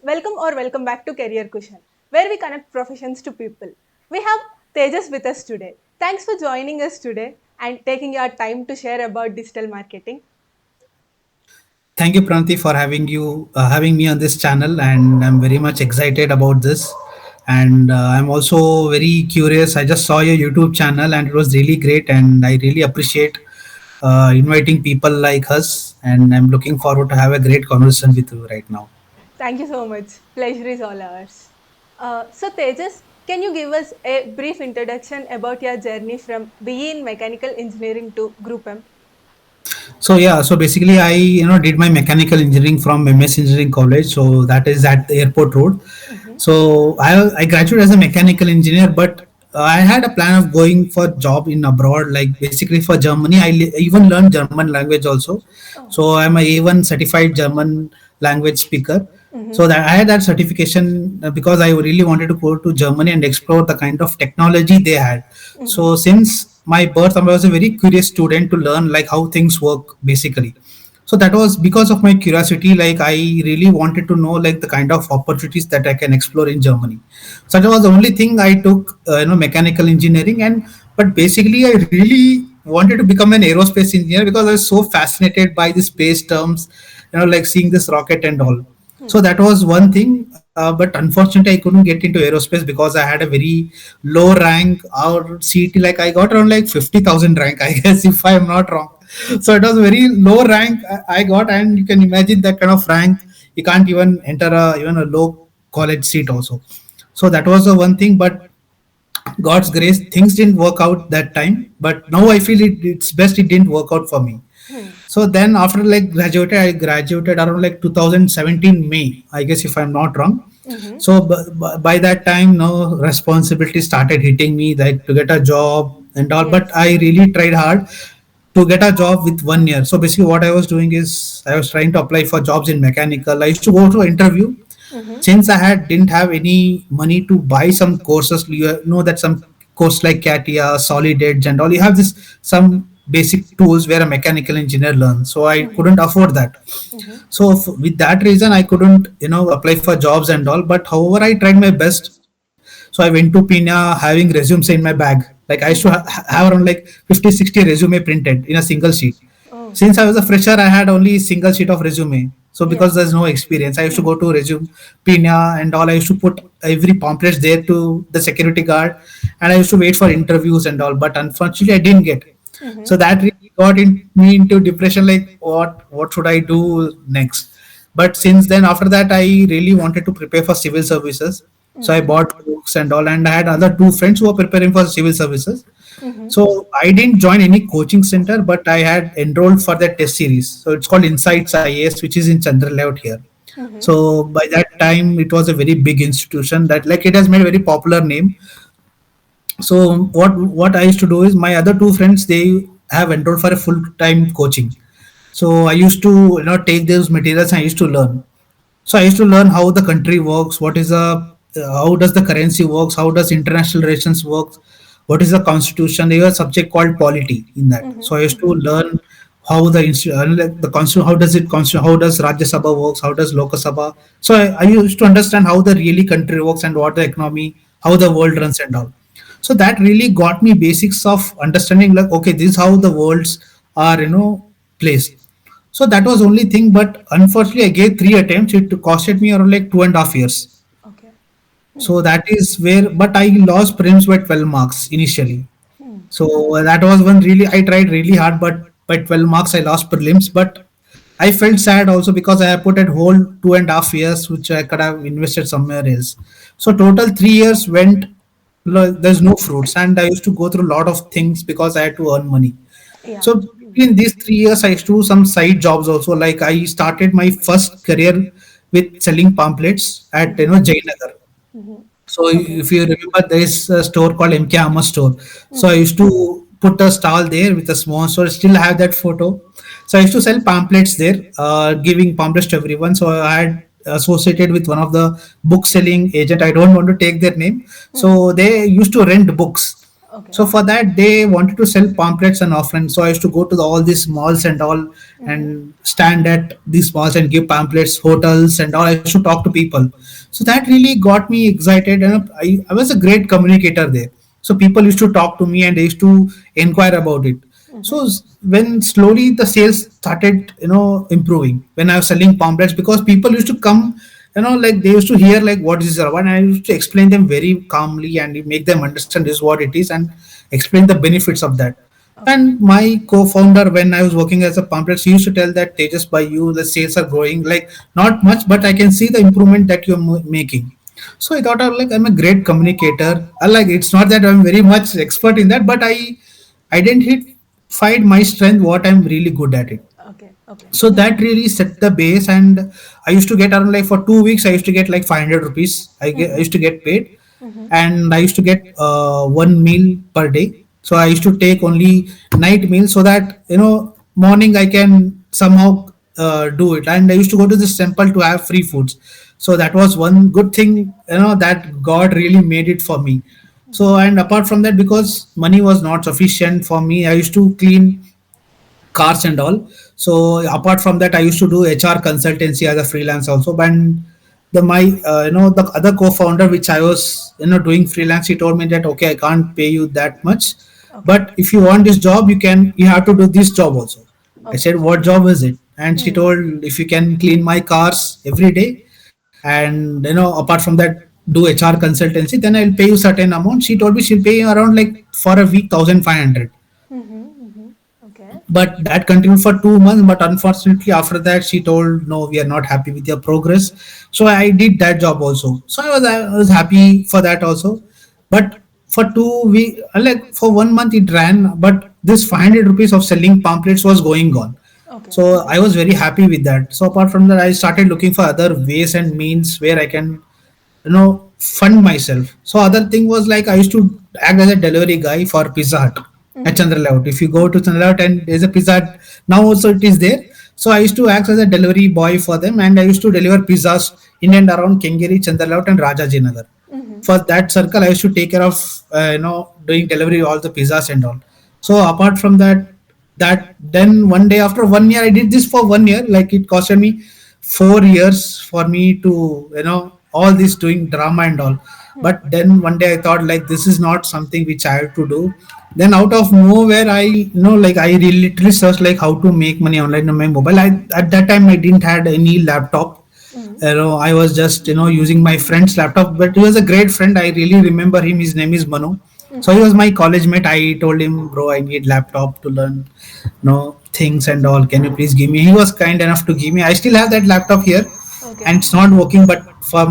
welcome back to Career Cushion, where we connect professions to people. We have Tejas with us today. Thanks for joining us today and taking your time to share about digital marketing. Thank you, Pranti, for having me on this channel, and I'm very much excited about this. And I'm also very curious. I just saw your YouTube channel, and it was really great, and I really appreciate inviting people like us. And I'm looking forward to have a great conversation with you right now. Thank you so much. Pleasure is all ours. So, Tejas, can you give us a brief introduction about your journey from BE in mechanical engineering to Group M? So basically, I did my mechanical engineering from MS Engineering College. So that is at the airport road. Mm-hmm. So I graduated as a mechanical engineer, but I had a plan of going for job in abroad, like basically for Germany. Even learned German language also. Oh. So I'm a A1 certified German language speaker. Mm-hmm. So that I had that certification because I really wanted to go to Germany and explore the kind of technology they had. Mm-hmm. So since my birth, I was a very curious student to learn like how things work basically. So that was because of my curiosity. Like I really wanted to know like the kind of opportunities that I can explore in Germany. So that was the only thing I took, mechanical engineering. And but basically, I really wanted to become an aerospace engineer because I was so fascinated by the space terms, like seeing this rocket and all. So that was one thing, but unfortunately, I couldn't get into aerospace because I had a very low rank or CET. Like I got around like 50,000 rank, I guess, if I am not wrong. So it was very low rank I got, and you can imagine that kind of rank. You can't even enter even a low college seat also. So that was the one thing, but God's grace, things didn't work out that time. But now I feel it's best it didn't work out for me. Hmm. So then after like I graduated around like 2017 May, I guess if I'm not wrong. Mm-hmm. So by that time, no responsibility started hitting me like to get a job and all. But Yes. I really tried hard to get a job with 1 year. So basically, what I was doing is I was trying to apply for jobs in mechanical. I used to go to interview Mm-hmm. since I had didn't have any money to buy some courses. You know that some course like CATIA, Solid Edge, and all. You have this some basic tools where a mechanical engineer learns. So I Mm-hmm. couldn't afford that. Mm-hmm. So with that reason, I couldn't apply for jobs and all. But however, I tried my best. So I went to Pina having resumes in my bag. Like I used to have around like 50, 60 resume printed in a single sheet. Oh. Since I was a fresher, I had only single sheet of resume. So Yeah. because there's no experience, I used to go to resume Pina and all. I used to put every pamphlet there to the security guard, and I used to wait for interviews and all. But unfortunately, I didn't get. Mm-hmm. So that really got me into depression. Like what should I do next? But since then, after that, I really wanted to prepare for civil services. So I Mm-hmm. bought books and all, and I had other two friends who were preparing for civil services. Mm-hmm. So I didn't join any coaching center, but I had enrolled for the test series. So it's called Insights IAS, which is in Chandra layout here. Mm-hmm. So by that time, it was a very big institution that like it has made a very popular name. So what I used to do is my other two friends they have enrolled for a full time coaching. So I used to take those materials and I used to learn. So I used to learn how the country works, what is how does the currency works, how does international relations works, what is the constitution. There was a subject called polity in that. Mm-hmm. So I used to Mm-hmm. learn how the constitution, how does it constitution, how does Rajya Sabha works, how does Lok Sabha. So I used to understand how the really country works and what the economy, how the world runs and all. So that really got me basics of understanding like okay, this is how the worlds are placed. So that was only thing, but unfortunately, I gave three attempts. It costed me around like 2.5 years. Okay. Hmm. So that is where, but I lost prelims by 12 marks initially. Hmm. So that was one really I tried really hard, but by 12 marks I lost prelims. But I felt sad also because I have put a whole 2.5 years, which I could have invested somewhere else. So total 3 years went. There's no fruits, and I used to go through a lot of things because I had to earn money. Yeah. So Hmm. in these 3 years, I used to do some side jobs also. Like I started my first career with selling pamphlets at Mm-hmm. Jayanagar. Mm-hmm. So Okay. if you remember, there is a store called MK Amma store. So I Mm-hmm. used to put a stall there with a small store. Still have that photo. So I used to sell pamphlets there, giving pamphlets to everyone. So I had associated with one of the book selling agent. I don't want to take their name. Mm-hmm. So they used to rent books. Okay. So for that, they wanted to sell pamphlets and offering. So I used to go to all these malls and all, Mm-hmm. and stand at these malls and give pamphlets, hotels and all. I used to talk to people. So that really got me excited, and I was a great communicator there. So people used to talk to me and they used to inquire about it. Mm-hmm. So when slowly the sales started, improving, when I was selling pamphlets, because people used to come, like they used to hear like what is this about, and I used to explain them very calmly and make them understand this is what it is, and explain the benefits of that. Okay. And my co-founder, when I was working as a pamphlet, he used to tell that they just by you the sales are growing, like not much, but I can see the improvement that you're making. So I thought, like, I'm a great communicator. I like, it's not that I'm very much expert in that, but I identified my strength, what I'm really good at it. Okay. Okay. So Mm-hmm. that really set the base, and I used to get around, like, for 2 weeks I used to get like 500 rupees. I Mm-hmm. used to get paid, Mm-hmm. and I used to get one meal per day. So I used to take only night meal, so that morning I can somehow do it. And I used to go to this temple to have free foods. So that was one good thing, that God really made it for me. So, and apart from that, because money was not sufficient for me, I used to clean cars and all. So apart from that, I used to do HR consultancy as a freelance also. But the my the other co-founder, which I was doing freelance, he told me that, okay, I can't pay you that much, Okay. but if you want this job, you have to do this job also. I Okay. said, what job is it? And she Hmm. told, if you can clean my cars every day, and apart from that, do HR consultancy, then I'll pay you certain amount. She told me she'll pay you around, like, for a week 1,500. Mm-hmm. Mm-hmm. Okay. But that continued for 2 months, but unfortunately after that she told, no, we are not happy with your progress. So I did that job also. So I was happy for that also. But for 2 weeks, like for 1 month it ran, but this 500 rupees of selling pamphlets was going on. Okay. So Mm-hmm. I was very happy with that. So apart from that, I started looking for other ways and means where I can fund myself. So other thing was, like, I used to act as a delivery guy for Pizza Hut at Mm-hmm. Chandra Layout. If you go to Chandra Layout, and there's a Pizza Hut now also, it is there. So I used to act as a delivery boy for them, and I used to deliver pizzas in and around Kengeri, Chandra Layout, and Rajaji Nagar. Mm-hmm. For that circle, I used to take care of doing delivery all the pizzas and all. So apart from that, then one day, after 1 year, I did this for 1 year. Like, it costed me 4 years for me to all this doing drama and all. But then one day I thought, like, this is not something which I have to do. Then out of nowhere, I like, I really literally searched like how to make money online on my mobile. I At that time I didn't had any laptop. Mm-hmm. I was just using my friend's laptop, but he was a great friend. I really remember him. His name is Manu. So he Mm-hmm. was my college mate. I told him, bro, I need laptop to learn things and all. Can you please give me? He was kind enough to give me. I still have that laptop here, Okay. and it's not working. But for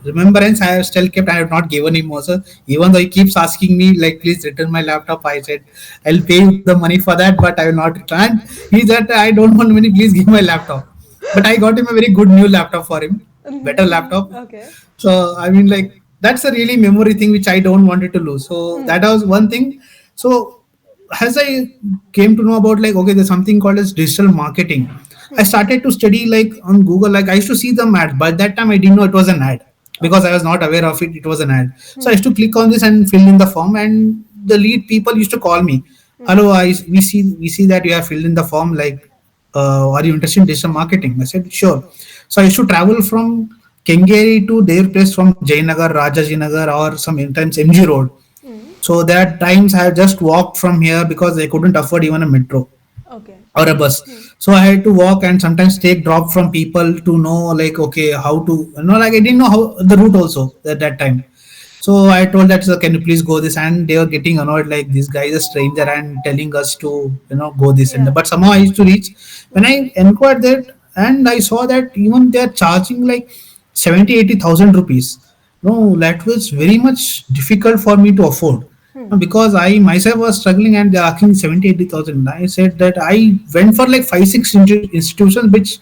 remembrance, I have still kept. I have not given him also. Even though he keeps asking me, like, please return my laptop, I said, I'll pay you the money for that, but I will not return. He said, I don't want money. Please give my laptop. But I got him a very good new laptop for him, better laptop. Mm-hmm. Okay. So I mean, like, that's a really memory thing which I don't wanted to lose. So that was one thing. So as I came to know about, like, okay, there's something called as digital marketing, I started to study, like, on Google. Like, I used to see the ad, but that time I didn't know it was an ad, because I Okay. was not aware of it. It was an ad. So I used Mm-hmm. to click on this and fill in the form, and the lead people used to call me. Hello, we see that you have filled in the form. Like, are you interested in digital marketing? I said, sure. So I used to travel from Kengeri to their place from Jayanagar, Rajajinagar, or sometimes MG Road. Mm-hmm. So that times I just walked from here because I couldn't afford even a metro Okay. or a bus. Mm-hmm. So I had to walk and sometimes take drop from people to know, like, okay, how to, like, I didn't know how the route also at that time. So I told that, sir, can you please go this? And they were getting annoyed, like, this guy is a stranger and telling us to, go this and that. Yeah. But somehow I used to reach. When Mm-hmm. I inquired that, and I saw that even they are charging like 70, 80,000 rupees. No, that was very much difficult for me to afford. Because I myself was struggling, and they're asking 70, 80,000. I said that I went for like five, six institutions, which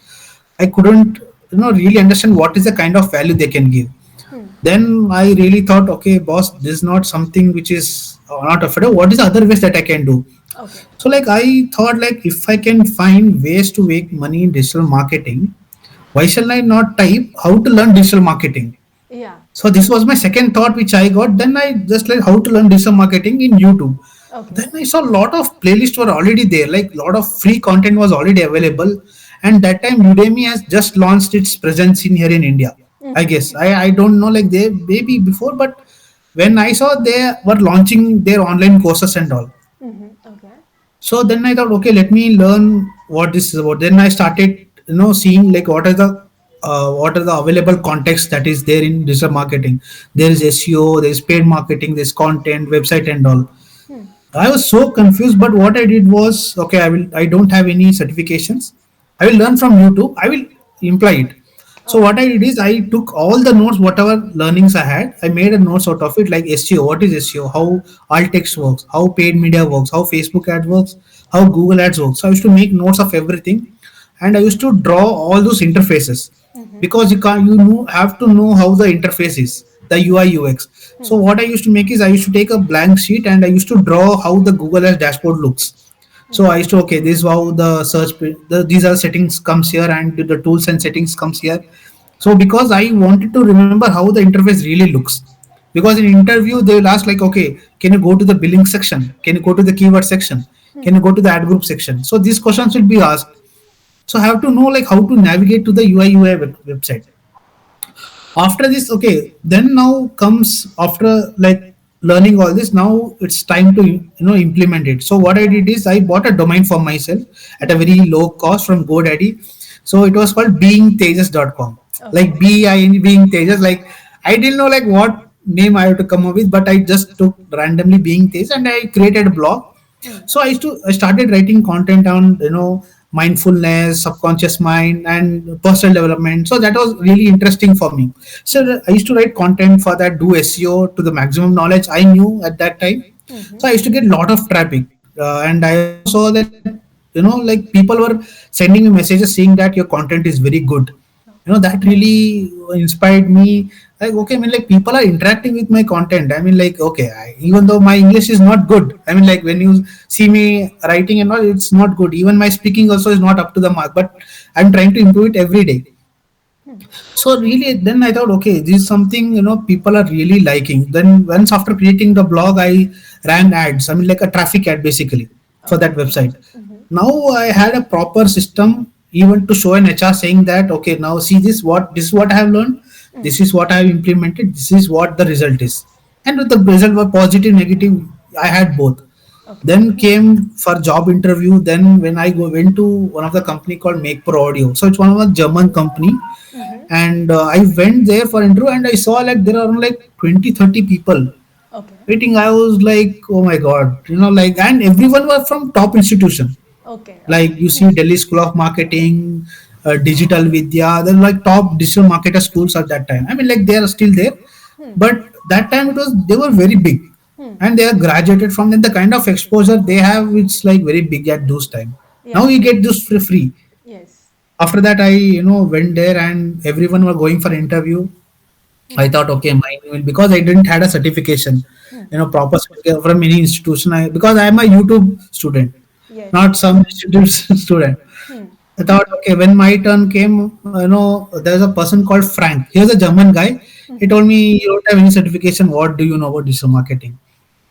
I couldn't, really understand what is the kind of value they can give. Hmm. Then I really thought, okay, boss, this is not something which is not affordable. What is the other ways that I can do? Okay. So, like, I thought, like, if I can find ways to make money in digital marketing, why shall I not type how to learn digital marketing? Yeah. So this was my second thought which I got. Then I just like how to learn digital marketing in YouTube. Then Okay. I saw a lot of playlists were already there, like a lot of free content was already available. And that time Udemy has just launched its presence in here in India. I guess I don't know like they maybe before, but when I saw they were launching their online courses and all. Okay. So then I thought, okay, let me learn what this is about. Then I started, seeing like what are the available context that is there in digital marketing. There is SEO, there is paid marketing, there's content, website, and all. I was so confused, but what I did was, okay, I don't have any certifications. I will learn from YouTube. I will imply it. So what Okay. I did is I took all the notes, whatever learnings I had, I made a notes out of it, like SEO. What is SEO? How alt text works? How paid media works? How Facebook ads works? How Google ads works? So I used to make notes of everything, and I used to draw all those interfaces because you have to know how the interface is, the UI UX. So what I used to make is I used to take a blank sheet and I used to draw how the Google Ads dashboard looks. So I used to, okay, this is how the these are settings comes here and the tools and settings comes here. So because I wanted to remember how the interface really looks, because in interview they will ask like, okay, can you go to the billing section, can you go to the keyword section, can you go to the ad group section? So these questions will be asked. So I have to know like how to navigate to the UI UI website. After this, okay, then now comes after like learning all this, now it's time to implement it. So what I did is I bought a domain for myself at a very low cost from GoDaddy. So it was called beingtejas.com, like Okay. being Tejas. Like I didn't know like what name I have to come up with, but I just took randomly being Tejas and I created a blog. So I started writing content on mindfulness, subconscious mind, and personal development. So that was really interesting for me. So I used to write content for that, do SEO to the maximum knowledge I knew at that time. So I used to get a lot of traffic, and I also saw that like people were sending me messages saying that your content is very good. That really inspired me. Like, okay, I mean, like people are interacting with my content. I mean, like, okay, even though my English is not good, I mean, like when you see me writing and all, it's not good. Even my speaking also is not up to the mark, but I'm trying to improve it every day. So really, then I thought, okay, this is something people are really liking. Then once after creating the blog, I ran ads. I mean, like a traffic ad basically for that Okay. website. Now I had a proper system even to show an HR saying that, okay, now see this is what I have learned, this is what I have implemented, this is what the result is, and with the result were positive, negative. I had both. Okay. Then came for job interview. Then when I went to one of the company called Make Pro Audio, so it's one of a German company, and I went there for interview and I saw like there are like 20-30 people Okay. waiting. I was like, oh my god, like, and everyone was from top institution. Okay. Like Okay. you see Delhi School of Marketing, Digital Vidya, they're like top digital marketer schools at that time. I mean, like they are still there, but that time it was they were very big, and they are graduated from them. The kind of exposure they have, it's like very big at those time. Now Yeah. you get this for free. Yes. After that, I went there and everyone were going for interview. I thought, okay, mine will, because I didn't had a certification, proper certificate from any institution. Because I am a YouTube student, Yes. not some institute student. I thought, okay, when my turn came, there's a person called Frank. He was a German guy. He told me, you don't have any certification. What do you know about digital marketing?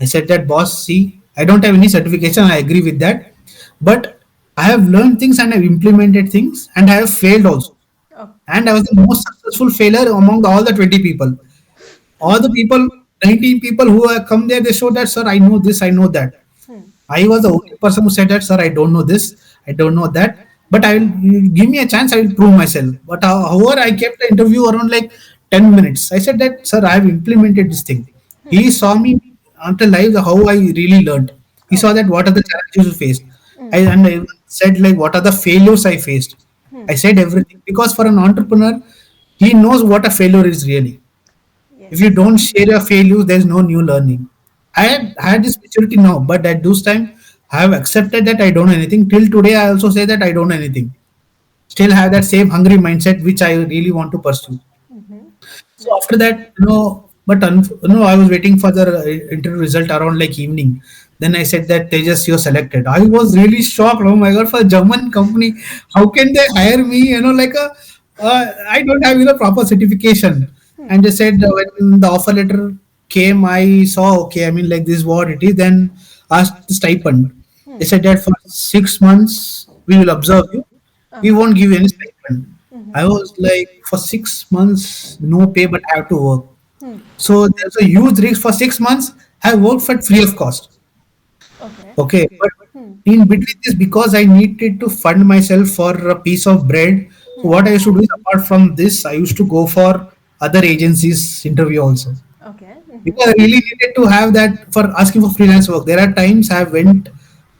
I said that, boss, see, I don't have any certification. I agree with that. But I have learned things and I've implemented things and I have failed also. Oh. And I was the most successful failure among all the 20 people. All the people, 19 people who have come there, they showed that, sir, I know this, I know that. I was the only person who said that, sir, I don't know this, I don't know that, but I will, you give me a chance, I will prove myself. But however, I kept the interview around like 10 minutes. I said that, sir, I have implemented this thing. He saw me until live how I really learned. He saw that Okay. what are the challenges you faced. And I said like what are the failures I faced. I said everything because for an entrepreneur, he knows what a failure is really. If you Yes. don't share your failures, there's no new learning. I had this maturity now, but at those time, I have accepted that I don't know anything. Till today, I also say that I don't know anything. Still have that same hungry mindset which I really want to pursue. So That's after great. that, but I was waiting for the interview result around like evening. Then I said that Tejas, you're selected. I was really shocked. Oh my god, for a German company, how can they hire me? Like I don't have proper certification. And they said when the offer letter came, I saw okay. I mean, like this is what it is. Then asked the stipend. They said that for 6 months we will observe you. We Uh-huh. won't give you any stipend. I was like, for 6 months, no pay, but I have to work. So there's a huge risk for 6 months. I worked for free of cost. Okay. Okay, but in between this, because I needed to fund myself for a piece of bread, so what I used to do is apart from this, I used to go for other agencies interview also, Okay. because I really needed to have that for asking for freelance work. There are times I went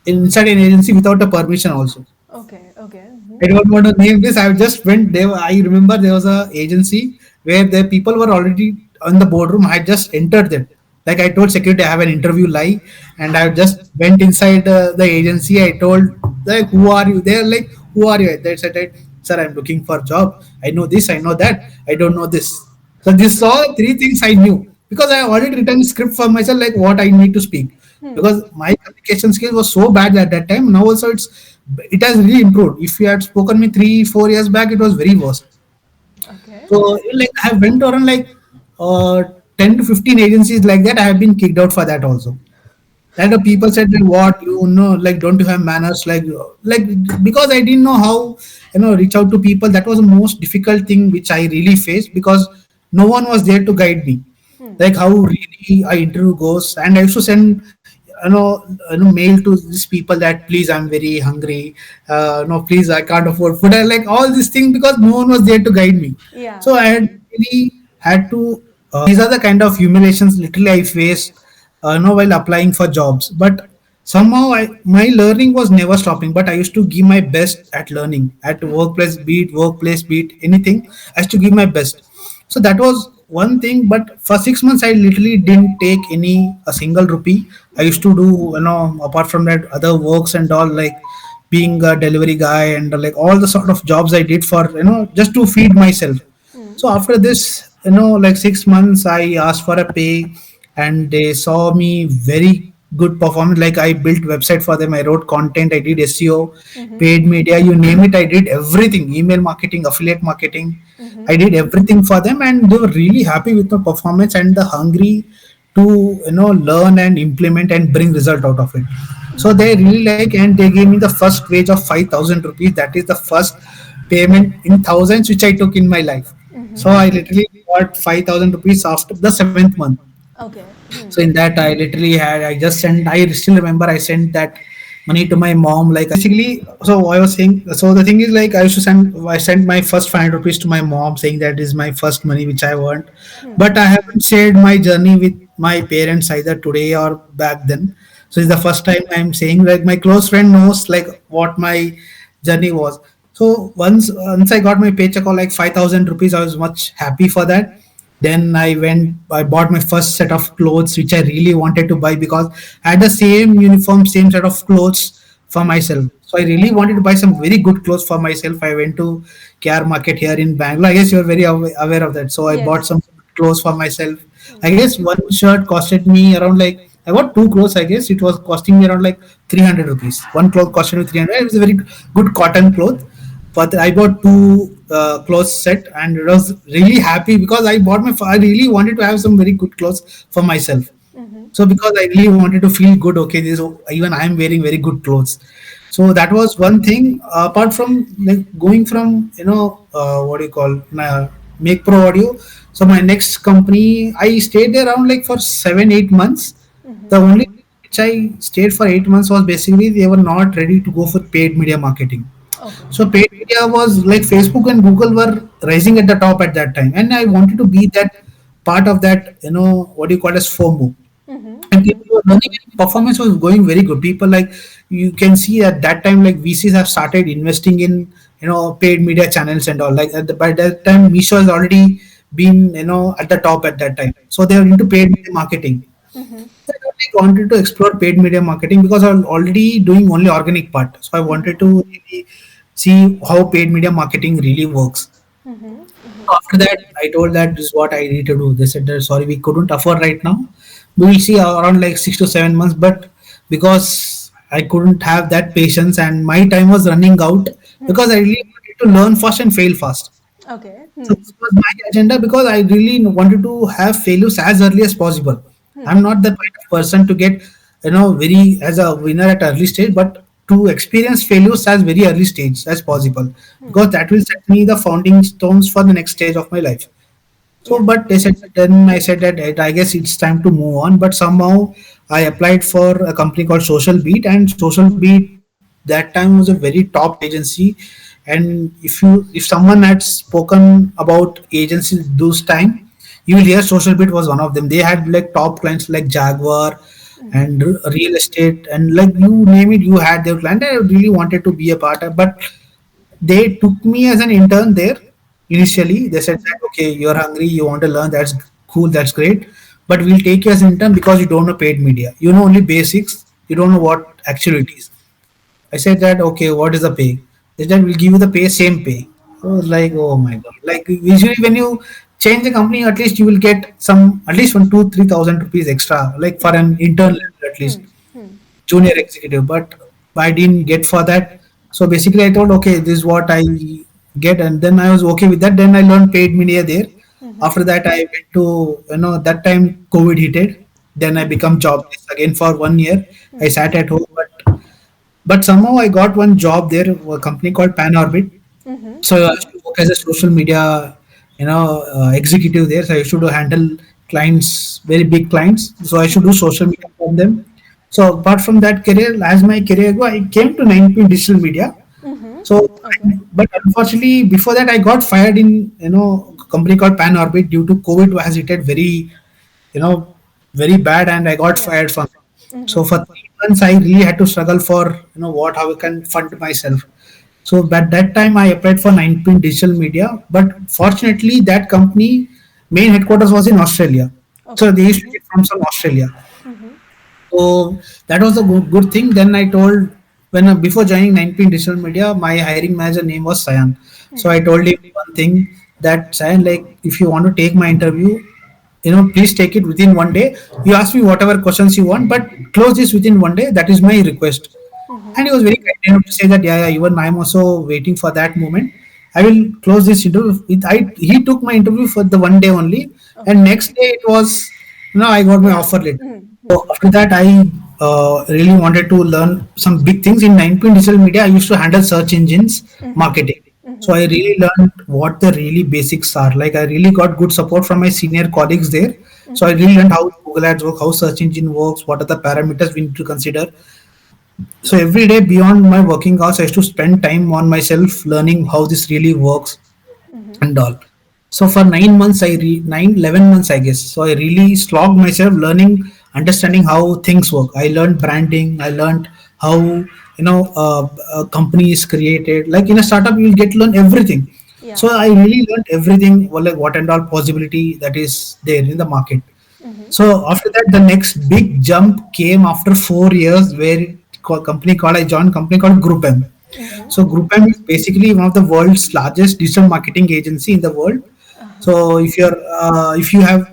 inside an agency without a permission also. Okay. Okay. I don't want to name this. I just went there. I remember there was a agency where the people were already on the boardroom. I had just entered them. Like I told security, I have an interview live, and I just went inside the agency. I told like, "Who are you?" They're like, "Who are you?" They said, "Sir, I'm looking for a job. I know this. I know that. I don't know this." So these all three things I knew because I already written a script for myself, like what I need to speak, because my communication skills was so bad at that time. Now also it has really improved. If you had spoken me 3 4 years back, it was very worse. Okay. So like I have went around like uh, 10 to 15 agencies like that. I have been kicked out for that also. And the people said that, what, you know, like don't you have manners, like because I didn't know how, reach out to people. That was the most difficult thing which I really faced, because no one was there to guide me, like how really I interview goes. And I used to send mail to these people that, please, I'm very hungry, no, please, I can't afford food. I like all these things because no one was there to guide me. Yeah. So I had really had to these are the kind of humiliations literally I face while applying for jobs. But somehow my learning was never stopping, but I used to give my best at learning, at workplace beat anything. I used to give my best. So that was one thing. But for 6 months I literally didn't take any a single rupee. I used to do, apart from that, other works and all, like being a delivery guy, and like all the sort of jobs I did for, just to feed myself. So after this, like 6 months, I asked for a pay, and they saw me very good performance. Like I built website for them, I wrote content, I did SEO, paid media, you name it, I did everything. Email marketing, affiliate marketing, I did everything for them, and they were really happy with my performance and the hungry to learn and implement and bring result out of it. So they really like, and they gave me the first wage of 5,000 rupees. That is the first payment in thousands which I took in my life. So I literally got 5,000 rupees after the seventh month. Okay. So in that, I literally had, I just sent, I still remember I sent that money to my mom. Like basically, so I was saying, so the thing is, like I used to I sent my first 500 rupees to my mom, saying that is my first money which I earned. But I haven't shared my journey with my parents either today or back then. So it's the first time I'm saying, like my close friend knows like what my journey was. So once I got my paycheck of like 5,000 rupees, I was much happy for that. Then I bought my first set of clothes, which I really wanted to buy because I had the same uniform, same set of clothes for myself. So I really wanted to buy some very good clothes for myself. I went to KR Market here in Bangalore. I guess you're very aware of that. So I bought Yes. some clothes for myself. I guess one shirt costed me around like, I bought two clothes. I guess it was costing me around like 300 rupees. One cloth costed me 300. It was a very good cotton cloth. But I bought two clothes set, and it was really happy because I really wanted to have some very good clothes for myself. So because I really wanted to feel good, okay, this even I am wearing very good clothes. So that was one thing. Apart from like going from what do you call make pro audio. So my next company, I stayed there around like for 7 8 months. The only thing which I stayed for 8 months was basically they were not ready to go for paid media marketing. Okay. So paid media was like Facebook and Google were rising at the top at that time, and I wanted to be that part of that. What do you call as FOMO? And people were learning, and performance was going very good. People, like, you can see at that time, like VCs have started investing in paid media channels and all. Like by that time, Misha has already been at the top at that time. So they are into paid media marketing. I really wanted to explore paid media marketing because I'm already doing only organic part. So I wanted to really see how paid media marketing really works. After that, I told that this is what I need to do. They said that sorry, we couldn't afford right now. We will see around like 6 to 7 months. But because I couldn't have that patience and my time was running out, because I really wanted to learn fast and fail fast. Okay. So this was my agenda because I really wanted to have failures as early as possible. I'm not the kind of person to get, very as a winner at early stage, but to experience failures as very early stage as possible, because that will set me the founding stones for the next stage of my life. So, Yeah. but they said, then I said that I guess it's time to move on. But somehow I applied for a company called Social Beat, and Social Beat that time was a very top agency. And if someone had spoken about agencies those time, you will hear Social Beat was one of them. They had like top clients like Jaguar and real estate, and like you name it, you had their client. I really wanted to be a part of, but they took me as an intern there initially. They said that okay, you're hungry, you want to learn, that's cool, that's great, but we'll take you as an intern because you don't know paid media, you know only basics, you don't know what actually it is. I said that okay, what is the pay? They said we'll give you the pay, same pay. I was like, oh my god, like usually when you change the company, at least you will get some, at least one 2 3 thousand rupees extra, like for an intern level at least, junior executive, but I didn't get for that. So basically, I thought, okay, this is what I get, and then I was okay with that. Then I learned paid media there. After that, I went to, that time COVID hit it. Then I become jobless again for 1 year. I sat at home, but somehow I got one job there, a company called Pan Orbit. So I used Okay. to work as a social media, executive there. So I used to handle clients, very big clients. So I should do social media for them. So apart from that career, as my career go, I came to 9P digital media. So, Okay. but unfortunately, before that, I got fired in a company called Pan Orbit due to COVID has hit it very, you know, very bad, and I got Yeah. fired from. So for 3 months, I really had to struggle for what how I can fund myself. So at that time, I applied for 9Pin Digital Media, but fortunately, that company main headquarters was in Australia. So Okay. they used to get from some Australia. So that was a good thing. Then I told when before joining 9P Digital Media, my hiring manager name was Sayan. So I told him one thing, that Sayan, like if you want to take my interview, please take it within 1 day. You ask me whatever questions you want, but close this within 1 day. That is my request. And he was very kind enough to say that, yeah, yeah, even I'm also waiting for that moment. I will close this interview. He took my interview for the 1 day only, and Okay. next day it was, I got my Yeah. offer letter. So after that, I really wanted to learn some big things in 9 digital media. I used to handle search engines marketing. So I really learned what the really basics are. Like I really got good support from my senior colleagues there. So I really learned how Google Ads work, how search engine works, what are the parameters we need to consider. So every day beyond my working hours, I used to spend time on myself learning how this really works and all. So for 9 months, 11 months, I guess. So I really slogged myself learning, understanding how things work. I learned branding. I learned how a company is created. Like in a startup, you will get to learn everything. Yeah. So I really learned everything, well, like what and all possibility that is there in the market. So after that, the next big jump came after 4 years, where company called I joined company called GROUPM. So GROUPM is basically one of the world's largest digital marketing agency in the world. So if you have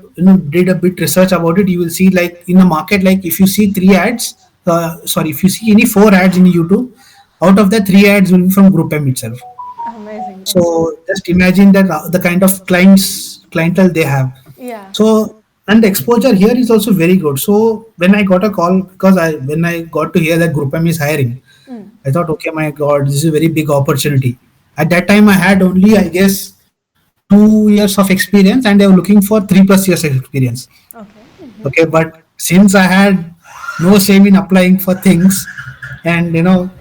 did a bit research about it, you will see like in the market, like if you see three ads, sorry, if you see any four ads in YouTube, out of the three ads will be from GROUPM itself. Amazing. Okay. So just imagine that the kind of clientele they have. Yeah. So and the exposure here is also very good. So when I got a call, because I when I got to hear that GroupM is hiring, I thought, okay, my God, this is a very big opportunity. At that time, I had only, I guess, 2 years of experience, and they were looking for 3+ years of experience. Okay. Okay, but since I had no shame in applying for things, and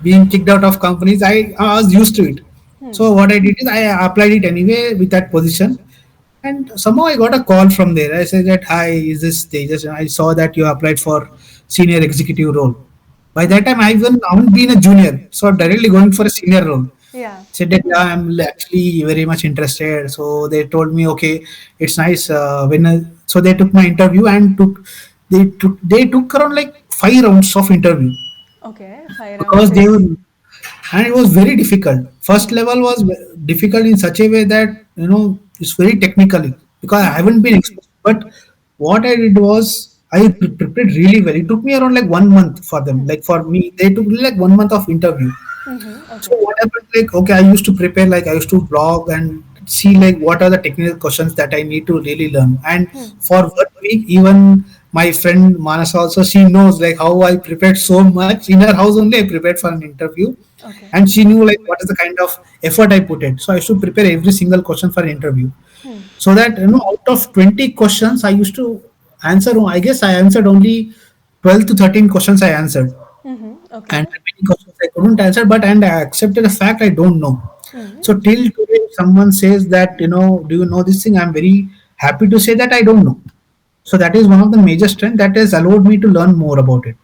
being kicked out of companies, I was used to it. So what I did is I applied it anyway with that position, and somehow I got a call from there. I said that, hi, is this Tejas? And I saw that you applied for senior executive role. By that time, I even haven't been a junior, so I'm directly going for a senior role. Yeah. Said that, yeah, I'm actually very much interested. So they told me, okay, it's nice. So they took my interview, and they took around like 5 rounds of interview, Okay. 5 rounds because they were, is. and it was very difficult. First level was difficult in such a way that it's very technical, because I haven't been exposed. But what I did was I prepared really well. It took me around like 1 month for them. Like for me, they took like 1 month of interview. So Okay. what happened, like, okay, I used to prepare, like I used to blog and see like what are the technical questions that I need to really learn. And Hmm. for 1 week, even my friend Manas also, she knows like how I prepared so much. In her house only, I prepared for an interview, Okay. and she knew like what is the kind of effort I put in. So I used to prepare every single question for an interview, Hmm. so that out of 20 questions I used to answer. I guess I answered only 12 to 13 questions I answered, Mm-hmm. and Okay. remaining questions I couldn't answer. But and I accepted the fact I don't know. Hmm. So till today, if someone says that do you know this thing, I'm very happy to say that I don't know. So that is one of the major strength that has allowed me to learn more about it.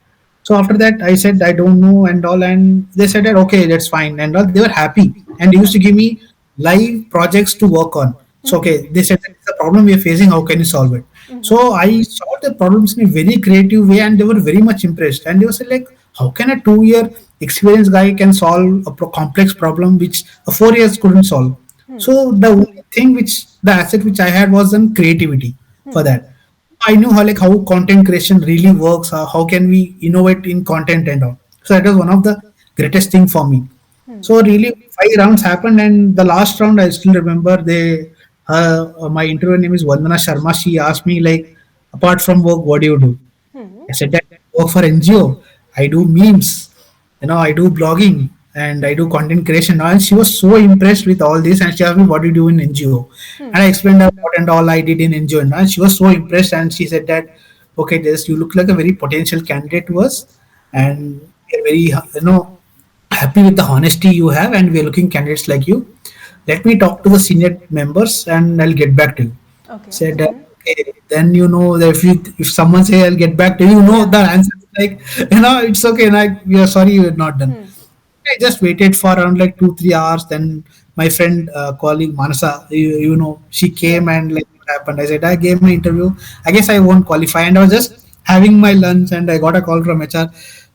So after that, I said I don't know and all, and they said that okay, that's fine and all. They were happy, and they used to Okay. give me live projects to work on. So Mm-hmm. okay, they said that it's a problem we are facing. How can you solve it? Mm-hmm. So I solved the problems in a very creative way, and they were very much impressed. And they were said like, how can a 2 year experienced guy can solve a complex problem which a 4 years couldn't solve? Hmm. So the only thing which the asset which I had was in creativity for Hmm. that. I knew how content creation really works. How can we innovate in content and all. So that was one of the greatest thing for me. Hmm. So really, 5 rounds happened, and the last round I still remember. My interview name is Vandana Sharma. She asked me like, apart from work, what do you do? Hmm. I said that I work for NGO. I do memes. I do blogging and I do content creation. And she was so impressed with all this, and she asked me, "What do you do in NGO?" And I Hmm. explained her what and all I did in NGO, and she was so impressed. And she said that, "Okay, this you look like a very potential candidate to us, Hmm. and we're very happy with the honesty you have, and we're looking candidates like you. Let me talk to the senior members, and I'll get back to you." Okay. Said that, Mm-hmm. okay, then that if someone say I'll get back to you, the Yeah. answer is like, it's okay, like we are sorry you're not done. Hmm. I just waited for around like 2 3 hours. Then my friend, colleague Manasa, she Yeah. came and like what happened. I said I gave my interview. I guess I won't qualify, and I was just having my lunch, and I got a call from HR.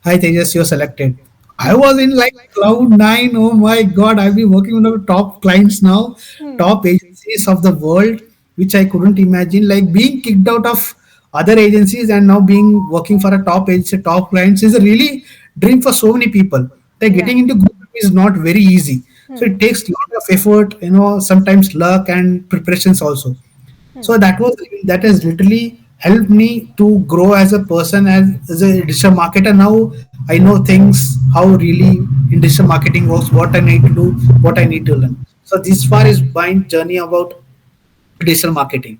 Hi Tejas, you're selected. I Hmm. was in like cloud nine. Oh my god, I've been working with the top clients now, Hmm. top agencies of the world, which I couldn't imagine. Like being kicked out of other agencies and now being working for a top agency, top clients is a really dream for so many people. Like Yeah. getting into group is not very easy. So Hmm. it takes a lot of effort, sometimes luck and preparations also. Hmm. So that has literally helped me to grow as a person, as a digital marketer. Now I know things how really in digital marketing works, what I need to do, what I need to learn. So this far is my journey about digital marketing.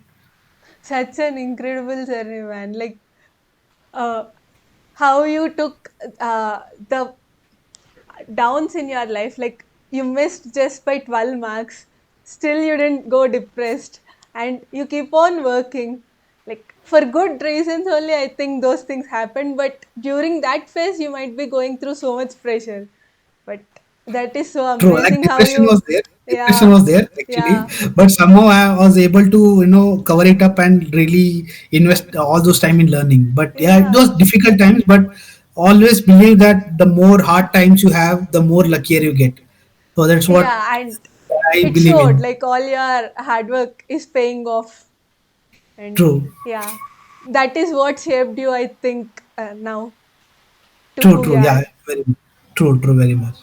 Such an incredible journey, man. Like, uh, how you took the downs in your life, like you missed just by 12 marks, still you didn't go depressed, and you keep on working, like for good reasons only. I think those things happen, but during that phase you might be going through so much pressure, but that is so True, like amazing how depression you. was there. Depression Yeah. was there actually, Yeah. but somehow I was able to cover it up and really invest all those time in learning. But yeah, it Yeah. was difficult times. But always believe that the more hard times you have, the more luckier you get. So that's what Yeah, and I it believe showed in. like all your hard work is paying off, and True, yeah, that is what shaped you, I think, now to true, who you true. Yeah, are. very true, true, very much.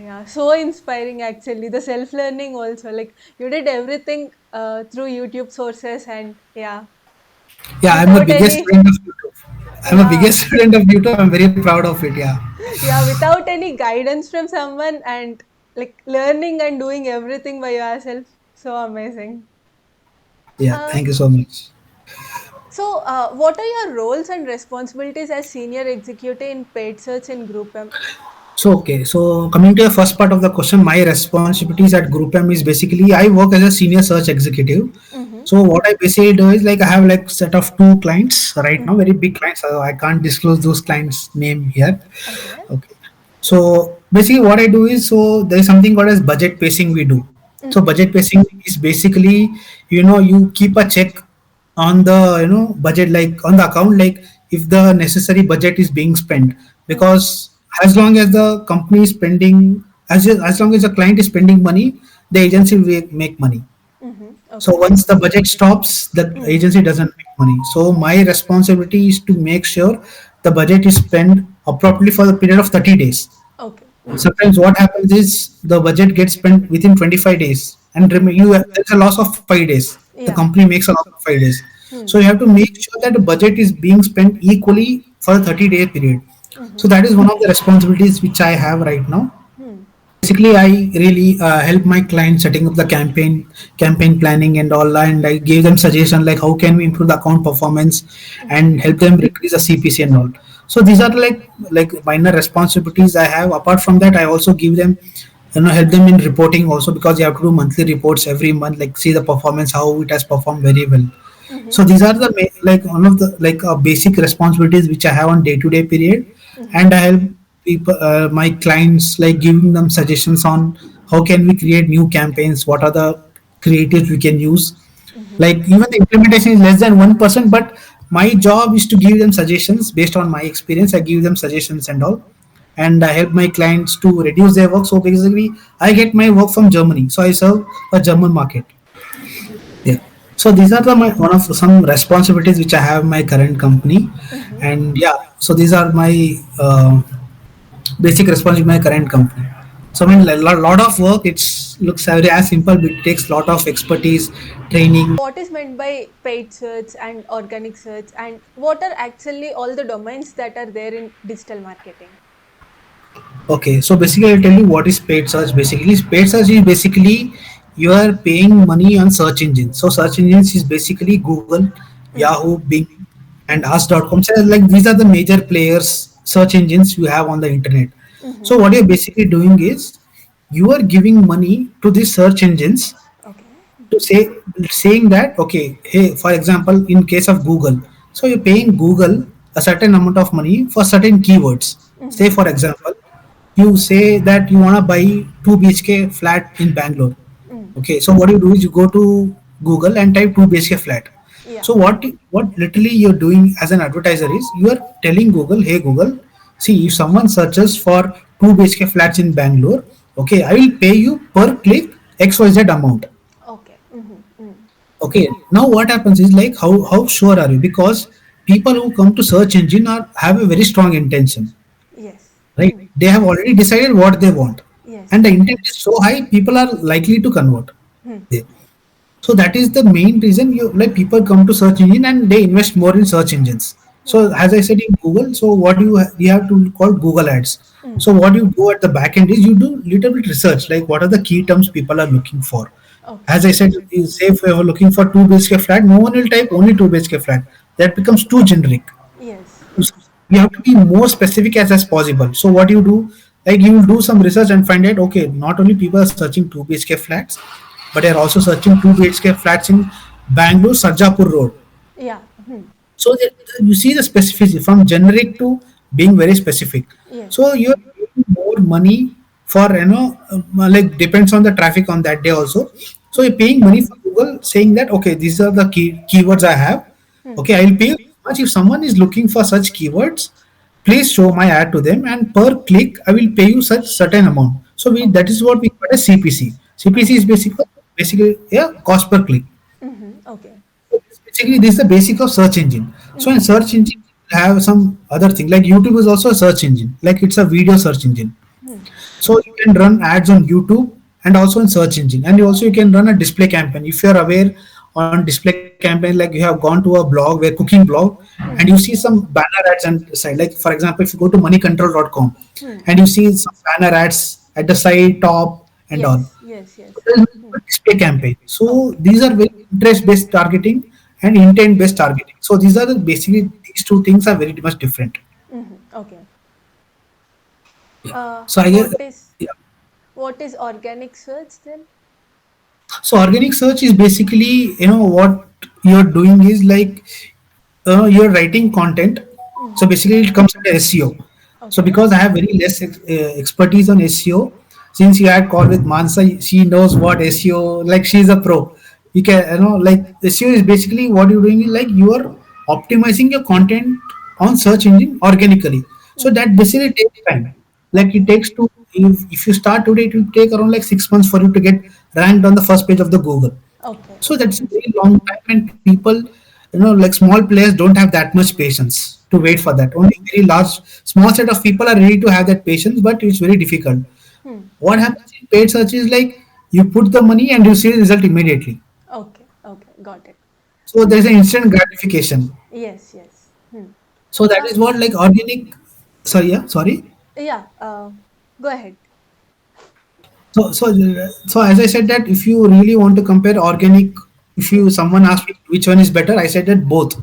Yeah, so inspiring actually. The self learning also, like you did everything through YouTube sources, and yeah, Yeah, I'm the without biggest any. student of YouTube. I'm the Yeah. biggest student of YouTube. I'm very proud of it. Yeah, Yeah, without any guidance from someone, and like learning and doing everything by yourself. So amazing. yeah. Uh, Thank you so much. so, what are your roles and responsibilities as senior executive in paid search in Group M? So okay, so coming to the first part of the question, my responsibilities at GROUPM is basically I work as a senior search executive. Mm-hmm. So what I basically do is like I have like set of two clients right now, Mm-hmm. very big clients. So I can't disclose those clients' name here. Okay. Okay. So basically what I do is, so there is something called as budget pacing we do. So Mm-hmm. budget pacing is basically, you keep a check on the budget, like on the account, like if the necessary budget is being spent. Mm-hmm. Because as long as the company is spending, as long as the client is spending money, the agency will make money. Mm-hmm. So Okay. once the budget stops, the Mm. agency doesn't make money. So my responsibility is to make sure the budget is spent appropriately for the period of 30 days. Okay. Mm. Sometimes what happens is the budget gets spent within 25 days. and there's a loss of 5 days. The Yeah. company makes a loss of 5 days. So Hmm. you have to make sure that the budget is being spent equally for a 30-day period. So Mm-hmm. that is one of the responsibilities which I have right now. Hmm. Basically, I really help my clients setting up the campaign planning and all, and I give them suggestion like how can we improve the account performance and help them increase the CPC and all. So these are like minor responsibilities I have. Apart from that, I also give them, help them in reporting also, because you have to do monthly reports every month, like see the performance, how it has performed very well. Mm-hmm. So these are the like one of the like basic responsibilities which I have on day to day period. Mm-hmm. And I help people, my clients, like giving them suggestions on how can we create new campaigns, what are the creatives we can use. Mm-hmm. Like even the implementation is less than 1%, but my job is to give them suggestions based on my experience. I give them suggestions and all, and I help my clients to reduce their work. So basically, I get my work from Germany, so I serve a German market. Yeah. So these are one of some responsibilities which I have in my current company, Mm-hmm. and yeah. So these are my basic responsibility in my current company. So I mean, a lot of work. It's looks very as simple, but it takes a lot of expertise, training. What is meant by paid search and organic search, and what are actually all the domains that are there in digital marketing? Okay, so basically, I'll tell you what is paid search. Basically, paid search is basically you are paying money on search engines. So search engines is basically Google, Mm-hmm. Yahoo, Bing, and Ask.com. So like these are the major players search engines you have on the internet. Mm-hmm. So what you're basically doing is you are giving money to these search engines Okay. to saying that, okay, hey, for example, in case of Google, so you're paying Google a certain amount of money for certain keywords. Say Mm-hmm. for example, you say that you want to buy 2 BHK flat in Bangalore. Mm. Okay, so what you do is you go to Google and type 2 BHK flat. Yeah. So what literally you're doing as an advertiser is you are telling Google, hey Google, see if someone searches for 2 BHK flats in Bangalore, okay, I will pay you per click XYZ amount. Okay. Mm-hmm. Mm. Okay, now what happens is like how sure are you? Because people who come to search engine are have a very strong intention, Yes. right? Mm. They have already decided what they want, Yes. and the intent is so high, people are likely to convert. Hmm. They- So that is the main reason you like people come to search engine and they invest more in search engines. So Hmm. as I said in Google, so what you have to call Google Ads. Mm. So what you do at the back end is you do little bit research, like what are the key terms people are looking for. Okay. As I said, say if you're looking for 2 BHK flat, no one will type only 2 BHK flat. That becomes too generic. Yes. You have to be more specific as possible. So what you do, like you will do some research and find out, okay, not only people are searching 2 BHK flats, but they are also searching 2 BHK flats in Bangalore, Sarjapur Road. Yeah. Hmm. So you see the specificity from generic to being very specific. Yes. So you're paying more money for like depends on the traffic on that day also. So you're paying money for Google saying that, okay, these are the keywords I have. Hmm. Okay, I'll pay you this much if someone is looking for such keywords. Please show my ad to them, and per click I will pay you such certain amount. So that Okay. is what we call as CPC. CPC is Okay. basically yeah, cost per click. Mm-hmm. Okay. Basically, this is the basic of search engine. So in Mm-hmm. search engine, you have some other thing like YouTube is also a search engine, like it's a video search engine. Hmm. So you can run ads on YouTube and also in search engine, and you can run a display campaign. If you're aware on display campaign, like you have gone to a blog where cooking blog, and you Hmm. see some banner ads and side. Like for example, if you go to moneycontrol.com Hmm. and you see some banner ads at the side, top, and all. Yes. Yes. Yes. There is Hmm. no display campaign. So Okay. these are very interest based targeting and intent based targeting. So these are the basically these two things are very much different. Mm-hmm. Okay. Yeah. So I guess yeah. What is organic search then? So organic search is basically what you're doing is like you're writing content. So Mm-hmm. basically it comes under SEO. So Okay. because I have very less expertise on SEO, since you had called with Mansa, she knows what SEO, like she's a pro. You can like SEO is basically what you're doing is like you are optimizing your content on search engine organically. So Mm-hmm. that basically takes time. Like it Okay. takes to if you start today, it will take around like 6 months for you to get ranked on the first page of the Google. Okay. So that's a Mm-hmm. very long time, and people, like small players don't have that much patience to wait for Mm-hmm. that. Only very large, small set of people are ready to have that patience, but it's very difficult. Hmm. What happens in paid search is like You put the money and you see the result immediately. Okay, okay, got it. So there Hmm. is an instant gratification. Yes, yes. Hmm. So that Uh, is what like organic. Sorry, yeah, sorry. yeah, go ahead. So as I said that if you really want to compare organic, if you Hmm. someone asks me which one is better, I said that both.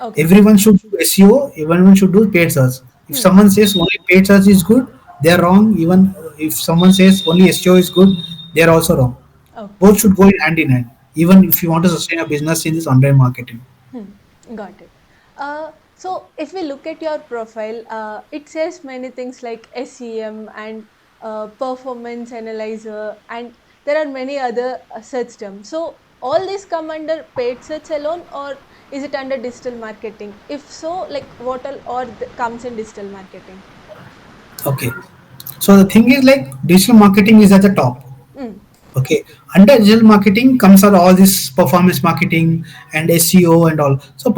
Okay. Everyone should do SEO. Everyone should do paid search. If Hmm. someone says only paid search is good, they are wrong. Even if someone says only SEO is good, they are also wrong. Okay. Both should go in hand in hand. Even if you want to sustain a business in this online marketing. Hmm. Got it. So if we look at your profile, it says many things like SEM and performance analyzer, and there are many other search terms. So all these come under paid search alone, or is it under digital marketing? If so, like what all or comes in digital marketing? Okay. So the thing is like digital marketing is at the top. Mm. Okay, under digital marketing comes out all this performance marketing and SEO and all. So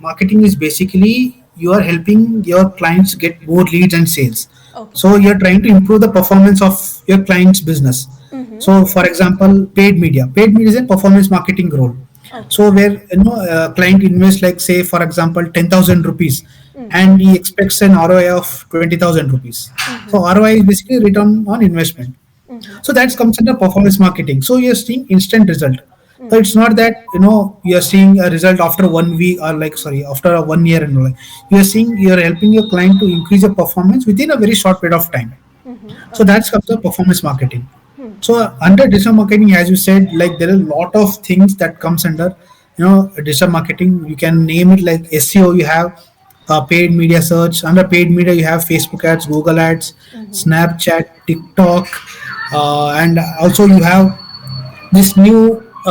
marketing is basically you are helping your clients get more leads and sales. Okay. So you're trying to improve the performance of your client's business. Mm-hmm. So for example, paid media is a performance marketing role. Okay. So where a client invests like say for example 10,000 rupees Mm. and he expects an ROI of 20,000 rupees. So Mm-hmm. ROI is basically return on investment. Mm-hmm. So that comes under performance marketing. So you're seeing instant result. So Mm. it's not that you're seeing a result after 1 week or like sorry after a 1 year and all. You're seeing you're helping your client to increase your performance within a very short period of time. Mm-hmm. So Okay. that's comes the performance marketing. Hmm. So under digital marketing, as you said, like there are a lot of things that comes under digital marketing. You can name it like SEO. You have paid media search. Under paid media, you have Facebook ads, Google ads, Mm-hmm. Snapchat, TikTok, and also you have this new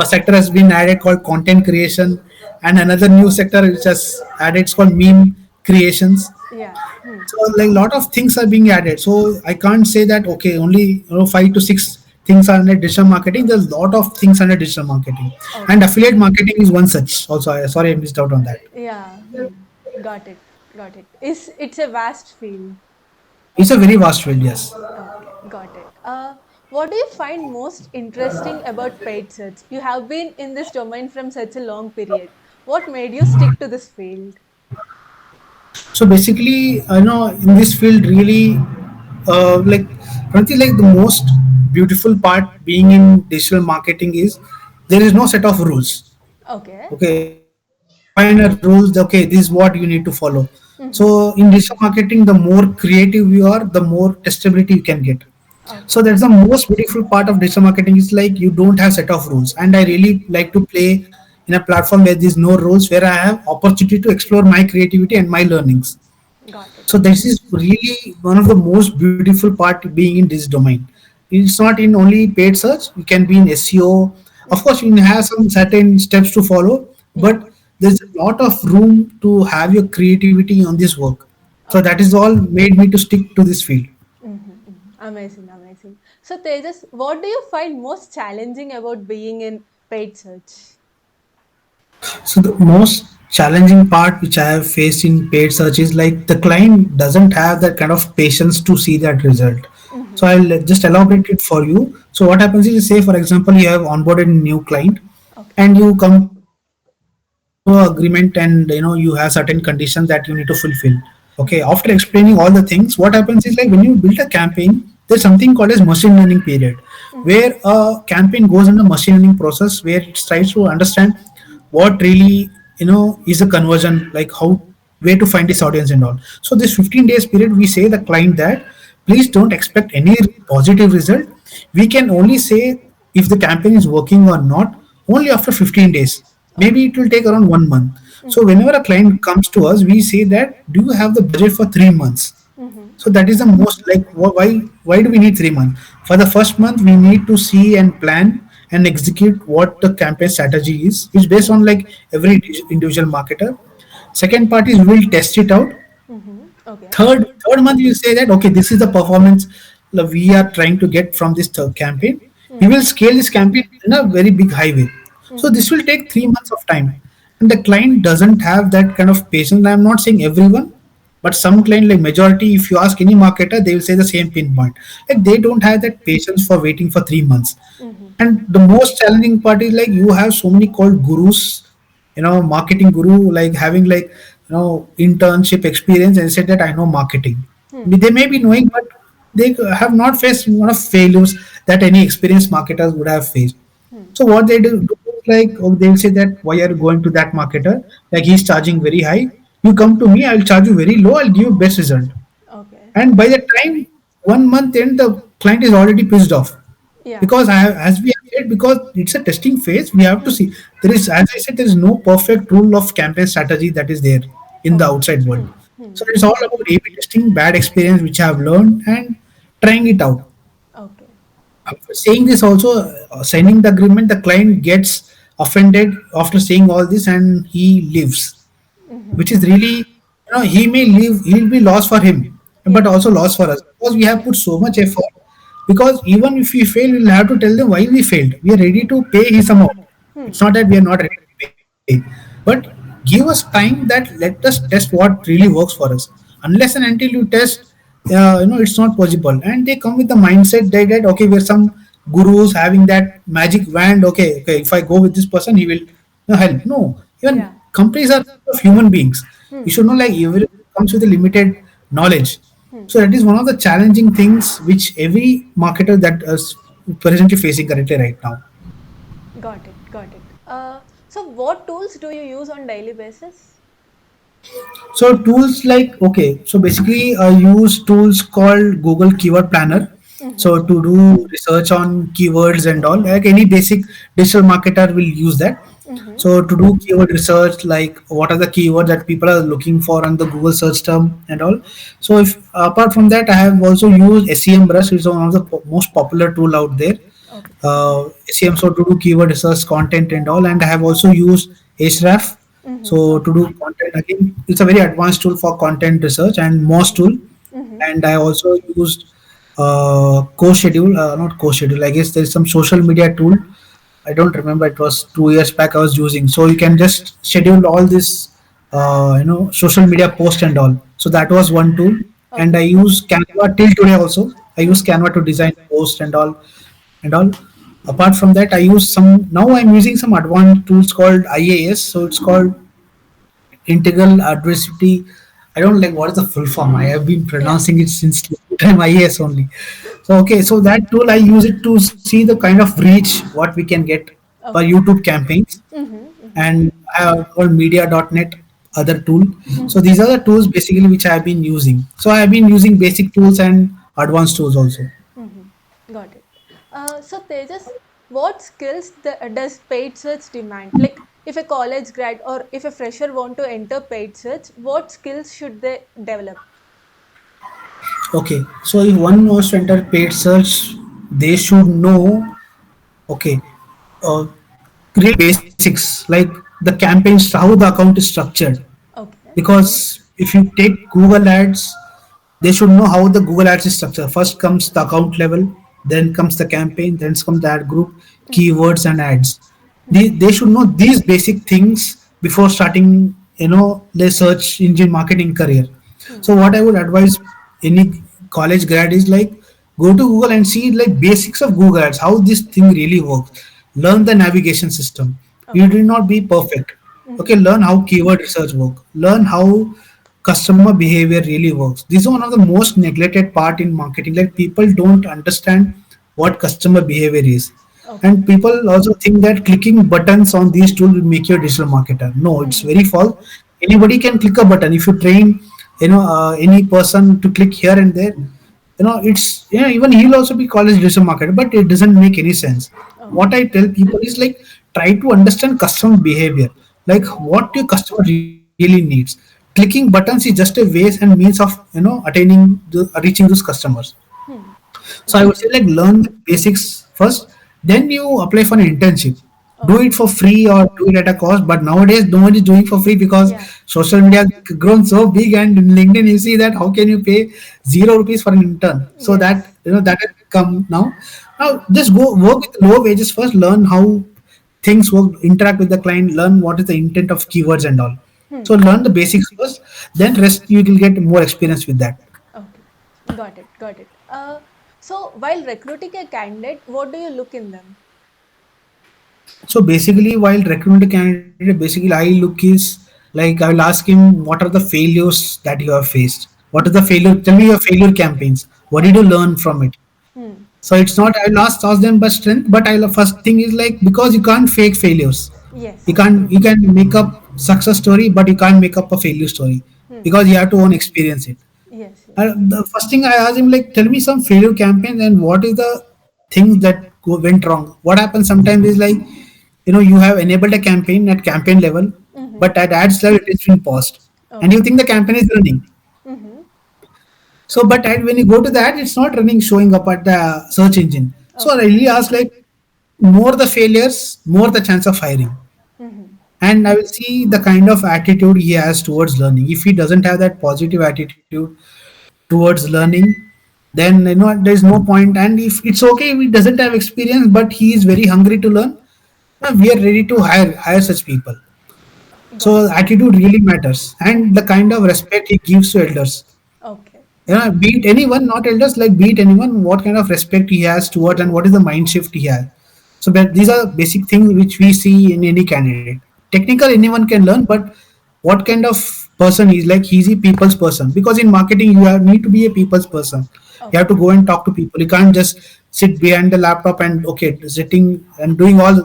sector has been added called content creation, and another new sector which has added it's called meme creations. Yeah. Hmm. So like a lot of things are being added. So I can't say that okay only 5 to 6 things are under digital marketing. There's a lot of things under digital marketing, and Okay. affiliate marketing is one such. Also, sorry I missed out on that. Yeah. Hmm. Got it. Got it. It's a vast field. It's a very vast field. Yes. Okay, got it. What do you find most interesting about paid search? You have been in this domain from such a long period. What made you stick to this field? So basically, I know in this field really, like Pranti, like the most beautiful part being in digital marketing is there is no set of rules. Okay. Okay, you don't define a rules. Okay, this is what you need to follow. Mm-hmm. So in digital marketing, the more creative you are, the more testability you can get. So Okay. that's the most beautiful part of digital marketing is like you don't have set of rules, and I really like to play in a platform where there's no rules, where I have opportunity to explore my creativity and my learnings. Got it. So this is really one of the most beautiful part being in this domain. It's not in only paid search. You can be in SEO. Of Mm. course, you have some certain steps to follow, Yeah. but there's a lot of room to have your creativity on this work. So that Okay. is all made me to stick to this field. Mm-hmm. Amazing, amazing. So, Tejas, what do you find most challenging about being in paid search? So the most challenging part which I have faced in paid search is like the client doesn't have that kind of patience to see that result. So Mm-hmm. I'll just elaborate it for you. So what happens is, say for example, you have onboarded a new client, Okay. and you come to us and you have agreement, and you have certain conditions that you need to fulfill. Okay, Mm-hmm. after explaining all the things, what happens is like when you build a campaign, there's something called as machine learning period, Mm-hmm. where a campaign goes in the machine learning process where it tries to understand what really is a conversion, like how where to find this audience and all. So this 15 days period, we say the client that please don't expect any positive result. We can only say if the campaign is working or not only after 15 days. Maybe Okay. it will take around 1 month. So Mm-hmm. whenever a client comes to us, we say that do you have the budget for 3 months? Mm-hmm. So that is the most like why do we need 3 months? For the first month, we need to see and plan and execute what the campaign strategy is. It's based on like every individual marketer. Second part is we will test it out. Mm-hmm. Okay. Third month you say that okay, this is the performance that we are trying to get from this campaign. We will Mm-hmm. scale this campaign in a very big highway. So Mm-hmm. this will take 3 months of time, and the client doesn't have that kind of patience. I'm not saying everyone, But some client, like majority, if you ask any marketer, they will say the same pinpoint. Like they don't have that patience for waiting for 3 months. Mm-hmm. And the most challenging part is like you have so many called gurus, marketing guru, like having like internship experience and said that I know marketing. Hmm. They may be knowing, but they have not faced one of failures that any experienced marketers would have faced. Hmm. So what they do is like, oh, they will say that why are you going to that marketer? Like he's charging very high. You come to me, I'll charge you very low. I'll give you best result. Okay. And by the time 1 month end, the client is already pissed off Yeah. because as we have said, because it's a testing phase, we have to Hmm. see there is, as I said, there is no perfect rule of campaign strategy that is there in the Okay. outside world. Hmm. Hmm. So it's all about A/B testing, bad experience which I have learned, and trying it out. Okay. After saying this, also signing the agreement, the client gets offended after saying all this, and he leaves, Mm-hmm. which is really, he may leave, he'll be lost for him but Yeah. also lost for us because we have Yeah. put so much effort. Because even if we fail, we'll have to tell them why we failed. We are ready to pay his amount. Hmm. It's not that we are not ready to pay, but give us time, that let us test what really works for us. Unless and until you test, it's not possible. And they come with the mindset that okay, we're some gurus having that magic wand. Okay, if I go with this person, he will help. No, even Yeah. companies are of human beings. You Hmm. should know, like everyone comes with a limited knowledge. Hmm. So that is one of the challenging things which every marketer that is presently facing currently right now. Got it. Got it. So what tools do you use on daily basis? So tools like, okay, so basically I use tools called Google Keyword Planner. Mm-hmm. So to do research on keywords and all, like any basic digital marketer will use that. Mm-hmm. So to do keyword research, like what are the keywords that people are looking for on the Google search term and all. So if apart from that, I have also used SEM Brush, which is one of the most popular tool out there. Okay. SEM, so to do keyword research, content and all. And I have also used Ahrefs. Mm-hmm. So to Okay. do content again, it's a very advanced tool for content research, and Moz Mm-hmm. tool. Mm-hmm. And I also used co-schedule, not co-schedule. I guess there is some social media tool. I don't remember. It was 2 years back I was using. So you can just schedule all this, social media post and all. So that was one tool. And I Okay. use Canva till today also. I use Hmm. Canva to design post and all. Apart from that, I use some. Now I'm using some advanced tools called IAS. So it's called integral adversity. I don't like what is the full form. I have been Yeah. pronouncing it since time IAS only. So okay, so that tool I use it to see the kind of reach what we can get per Okay. YouTube campaigns. Mm-hmm. Mm-hmm. And I have called media.net other tool. So Mm-hmm. these are the tools basically which I have been using. So I have been using basic tools and advanced tools also. Mm-hmm. Got it. So Tejas, what skills does paid search demand? Like, if a college grad or if a fresher want to enter paid search, what skills should they develop? Okay, so if one wants to enter paid search, they should know, okay, uh, really basics like the campaigns, how the account is structured. Okay. Because if you take Google Ads, they should know how the Google Ads is structured. First comes the account level, then comes the campaign, then comes the ad group, Mm-hmm. keywords and ads. They should know these basic things before starting, their search engine marketing career. So what I would advise any college grad is like, go to Google and see like basics of Google Ads, how this thing really works. Learn the navigation system. You Okay. do not be perfect. Okay, Mm-hmm. learn how keyword research work. Learn how customer behavior really works. This is one of the most neglected part in marketing. Like people don't understand what customer behavior is. Okay. And people also think that clicking buttons on these tools will make you a digital marketer. No, it's Mm-hmm. very false. Anybody can click a button. If you train, any person to click here and there, it's, even he'll also be called as digital marketer, but it doesn't make any sense. What Okay. I tell people is like, try to understand customer behavior, like Mm-hmm. what your customer really needs. Clicking buttons is just a ways and means of, reaching those customers. Hmm. So I would Got say it. like learn the basics first, then you apply for an internship. Do Okay. it for free or do it at a cost. But nowadays, no one is doing for free because Yeah. social media has grown so big, and in LinkedIn you see that how can you pay 0 rupees for an intern? So that, Yes. that has come now. Now just go work with low wages first. Learn how things work, interact with the client, learn what is the intent of keywords and all. Hmm. So learn the basics first, then rest you will get more experience with that. Okay. Got it. Got it. So while recruiting a candidate, what do you look in them? So basically, while recruiting a candidate, basically I look is like I will ask him what are the failures that you have faced. What is the Hmm. failure? Tell me your failure campaigns. What did you Okay. learn from it? Hmm. So it's not I'll ask them by strength, but I'll first thing is like because you can't fake failures. Yes. You can make up success story, but you can't make up a failure story Hmm. because you have to own experience it. Yes. Yes. The first thing I asked him like tell me some failure campaigns and what is the things that went wrong. What happens sometimes is like you have enabled a campaign at campaign level, Mm-hmm. but at ads level it is been paused, and you Okay. think the campaign is running. Mm-hmm. So, but when you go to that, it's not running, showing up at the search engine. So I Okay. really ask like, more the failures, more the chance of hiring. Mm-hmm. And I will see the kind of attitude he has towards learning. If he doesn't have that positive attitude towards learning, then there's no point. And if it's okay if he doesn't have experience, but he is very hungry to learn, we are ready to hire such people. Got So it. attitude really matters, and the Mm-hmm. kind of respect he gives to elders. Okay. Be it anyone, not elders, like be it anyone, what kind of respect he has towards and what is the mind shift he has. So but these are basic things which we see in any candidate. Technical anyone can learn, but what kind of person he is, like he's a people's person, because in marketing need to be a people's person. You have Okay. to go and talk to people. You can't just sit behind the laptop and okay sitting and doing all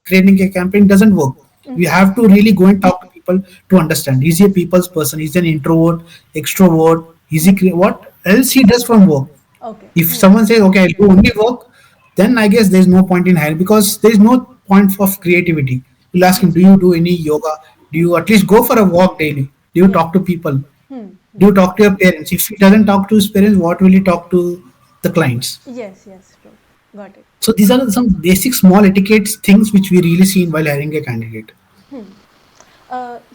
creating a campaign doesn't work. You have to Mm-hmm. really go and talk to people to understand. Is he a people's person? He's an introvert, extrovert? Is he Hmm. what else he does from work? Okay. If Hmm. someone says, "Okay, I'll do only work," then I guess there's no point in hiring because there's no point of creativity. You'll ask him, "Do you do any yoga? Do Hmm. you at least go for a walk daily? Do you Yeah. talk to people? Hmm. Do Hmm. you talk to your parents?" If he doesn't talk to his parents, what will he talk to the clients? Yes. Yes. True. Got it. So these are some basic small etiquettes things which we really see while hiring a candidate. Hmm.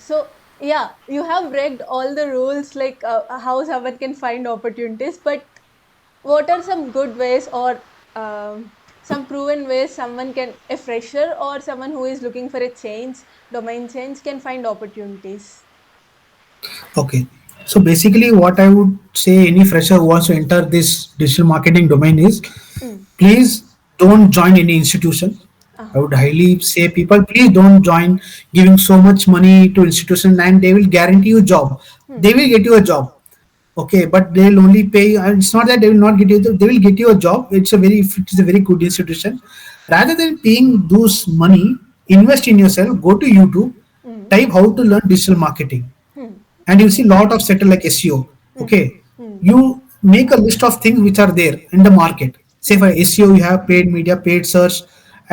So yeah, you have read all the rules like how someone can find opportunities, but what are some good ways or some proven ways someone can, a fresher or someone who is looking for a change, domain change, can find opportunities? Okay. So basically, what I would say any fresher who wants to enter this digital marketing domain is Mm. please don't join any institution. I Uh-huh. would highly say people please don't join giving so much money to institution and they will guarantee you job. Hmm. They will get you a job. Okay, but they'll only pay. And it's not that they will not get you. They will get you a job. If it's a very good institution. Rather than paying those money, invest in yourself. Go to YouTube, Mm. type how to learn digital marketing Hmm. and you see Okay. lot of sector like SEO. Mm-hmm. Okay, Hmm. you make a list of things which are there in the market. Say Hmm. for SEO, you have paid media, paid search,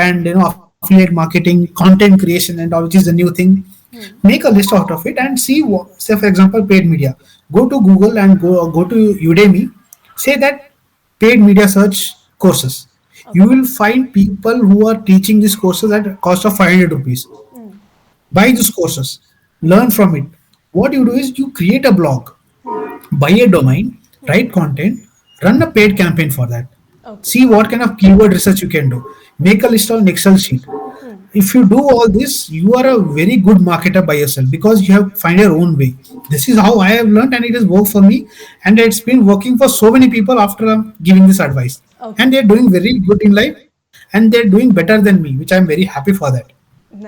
and affiliate marketing, content creation, and all which is the new thing. Hmm. Make a list out of it and see what. Say for example, paid media. Go to Google and go to Udemy. Say that paid media search courses. You Okay. will find people who are teaching these courses at a cost of 500 rupees. Hmm. Buy these courses, Hmm. learn from it. What you do is you create a blog, Hmm. buy a domain, Hmm. write content, run a paid campaign for that. Okay. See what kind of keyword research you can do. Hmm. Make a list on an Excel sheet. Hmm. If you do all this, you are a very good marketer by yourself because you have find your own way. This is how I have learned and it has worked for me and it's been working for so many people after I'm giving this advice. And Okay. they're doing very good in life and they're doing better than me, which I'm very happy for that.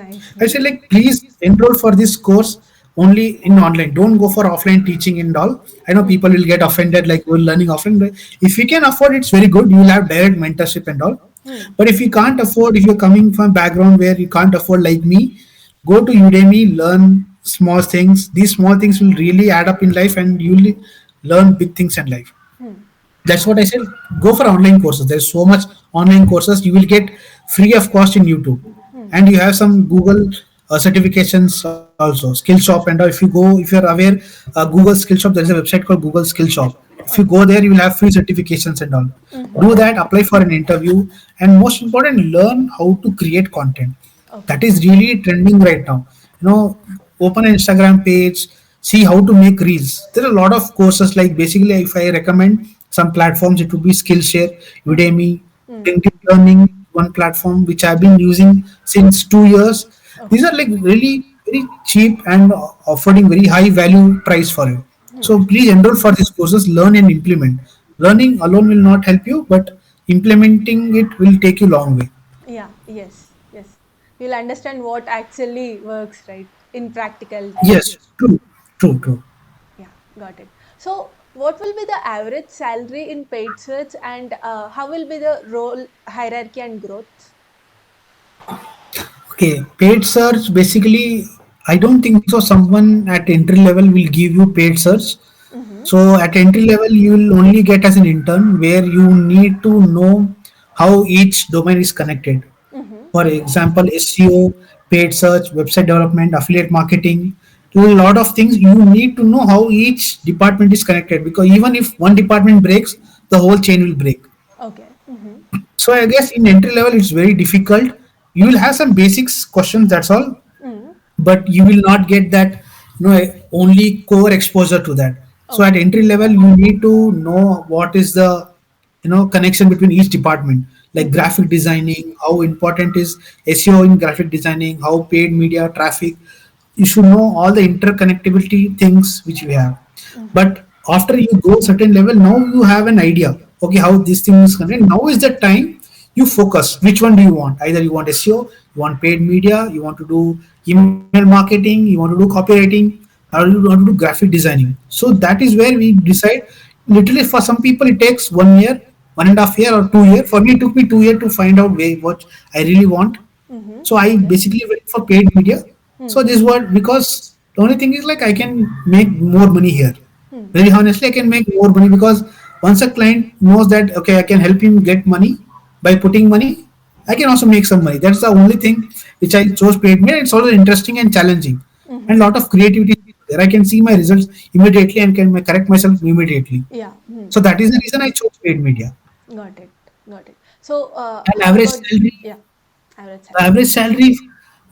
Nice. I said Nice. like please enroll for this course only in online. Don't go for offline teaching and all. I know Hmm. people will get offended like we're learning offline. But if you can afford, it's very good. You will have direct mentorship and all. Hmm. But if you can't afford, if you're coming from a background where you can't afford like me, go to Udemy, learn small things. These small things will really add up in life, and you'll learn big things in life. Hmm. That's what I said. Go for online courses. There's so much online courses you will get free of cost in YouTube, Hmm. and you have some Google certifications also. Skill Shop and if you go, if you're aware, Google Skill Shop. There is a website called Google Skill Shop. If you go Okay. there, you will have free certifications and all. Mm-hmm. Do that. Apply for an interview, and most important, learn how to create content. That Okay. is really trending right now. Open an Instagram page, see how to make reels. There are a lot of courses. Like basically, if I recommend some platforms, it would be Skillshare, Hmm. Udemy, Hmm. LinkedIn Learning, one platform which I've been using since 2 years. These Okay. are like really very cheap and offering very high value price for you. So please enroll for these courses, learn and implement. Learning alone will not help you, but implementing it will take you long way. Yeah, yes, yes. You'll understand what actually works, right, in practicality. Yes, true, true, true. Yeah, got it. So, what will be the average salary in paid search, and how will be the role hierarchy and growth? Okay, paid search basically, I don't think so. Someone at entry level will give you paid search. Mm-hmm. So at entry level, you will only get as an intern where you need to know how each domain is connected. Mm-hmm. For example, SEO, paid search, website development, affiliate marketing, a lot of things. You need to know how each department is connected because even if one department breaks, the whole chain will break. Okay. Mm-hmm. So I guess in entry level, it's very difficult. You will have some basics questions. That's all, Mm-hmm. but you will not get that only core exposure to that. So at Okay. entry level you need to know what is the connection between each department, like Mm-hmm. graphic designing, how important is SEO in graphic designing, how paid media traffic. You should know all the interconnectivity things which we have. Mm-hmm. But after you go certain level, now you have an idea, okay, how this thing is connected. Now is the time you focus which one do you want. Either you want SEO, you want paid media, you want to do email marketing, you want to do copywriting, or you want to do graphic designing. So that is where we decide. Literally for some people it takes 1 year, 1.5 year or 2 year. For me it took me 2 year to find out what I really want. Mm-hmm. So I Okay. basically went for paid media. So Mm-hmm. this what, because the only thing is like I can make more money here. Hmm. Very honestly, I can make more money because once a client knows that okay, I can help him get money by putting money, I can also make some money. That's the only thing which I chose paid media. It's also interesting and challenging, and Mm-hmm. lot of creativity there. I can see my results immediately and can correct myself immediately. Yeah. Hmm. So that is the reason I chose paid media. Got it. Got it. So, And how average about, salary, yeah, average the salary? average salary,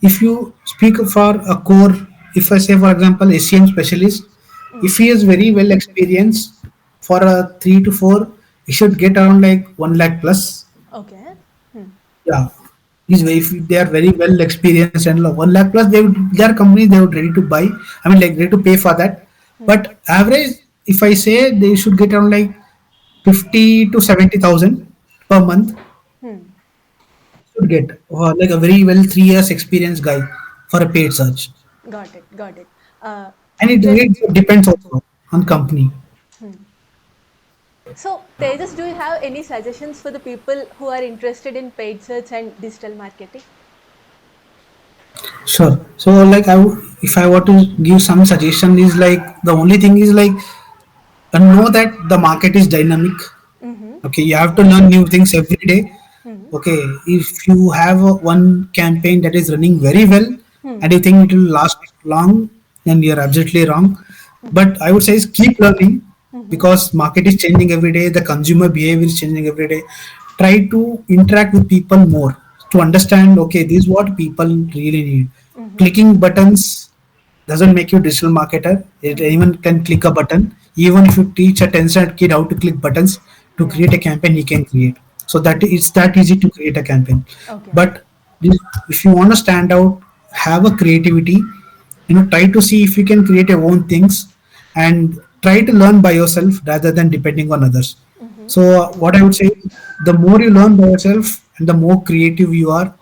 if you speak for a core, if I say for example SCM specialist, if Mm. he is very well experienced for a 3 to 4, he should get around like 1 lakh plus. Okay. Hmm. Yeah, he's very, if they are very well experienced and 1 lakh plus, they would, their company they would ready to buy. I mean like ready to pay for that. Hmm. But average, if I say they should get around like 50 to 70,000 per month, Hmm. should get like a very well 3 years experienced guy for a paid search. Got it. Got it. Uh, And just. it depends also on company. Hmm. So, Tejas, do you have any suggestions for the people who are interested in paid search and digital marketing? Sure. So like if I were to give some suggestion is like the only thing is like know that the market is dynamic. Mm-hmm. Okay, you have to Okay. learn new things every day. Hmm. Okay, if you have one campaign that is running very well Hmm. and you think it will last long, then you're absolutely wrong. Mm-hmm. But I would say is keep learning Mm-hmm. because market is changing every day, the consumer behavior is changing every day. Try to interact with people more to understand, okay, this is what people really need. Mm-hmm. Clicking buttons doesn't make you digital marketer. Mm-hmm. Anyone can click a button. Even if you teach a 10-cent kid how to click buttons to Yeah. create a campaign, he can create. So that it's that easy to create a campaign. Okay. But if you want to stand out, have a creativity. Try to see if you can create your own things and try to learn by yourself rather than depending on others. Mm-hmm. So what I would say, the more you learn by yourself and the more creative you are,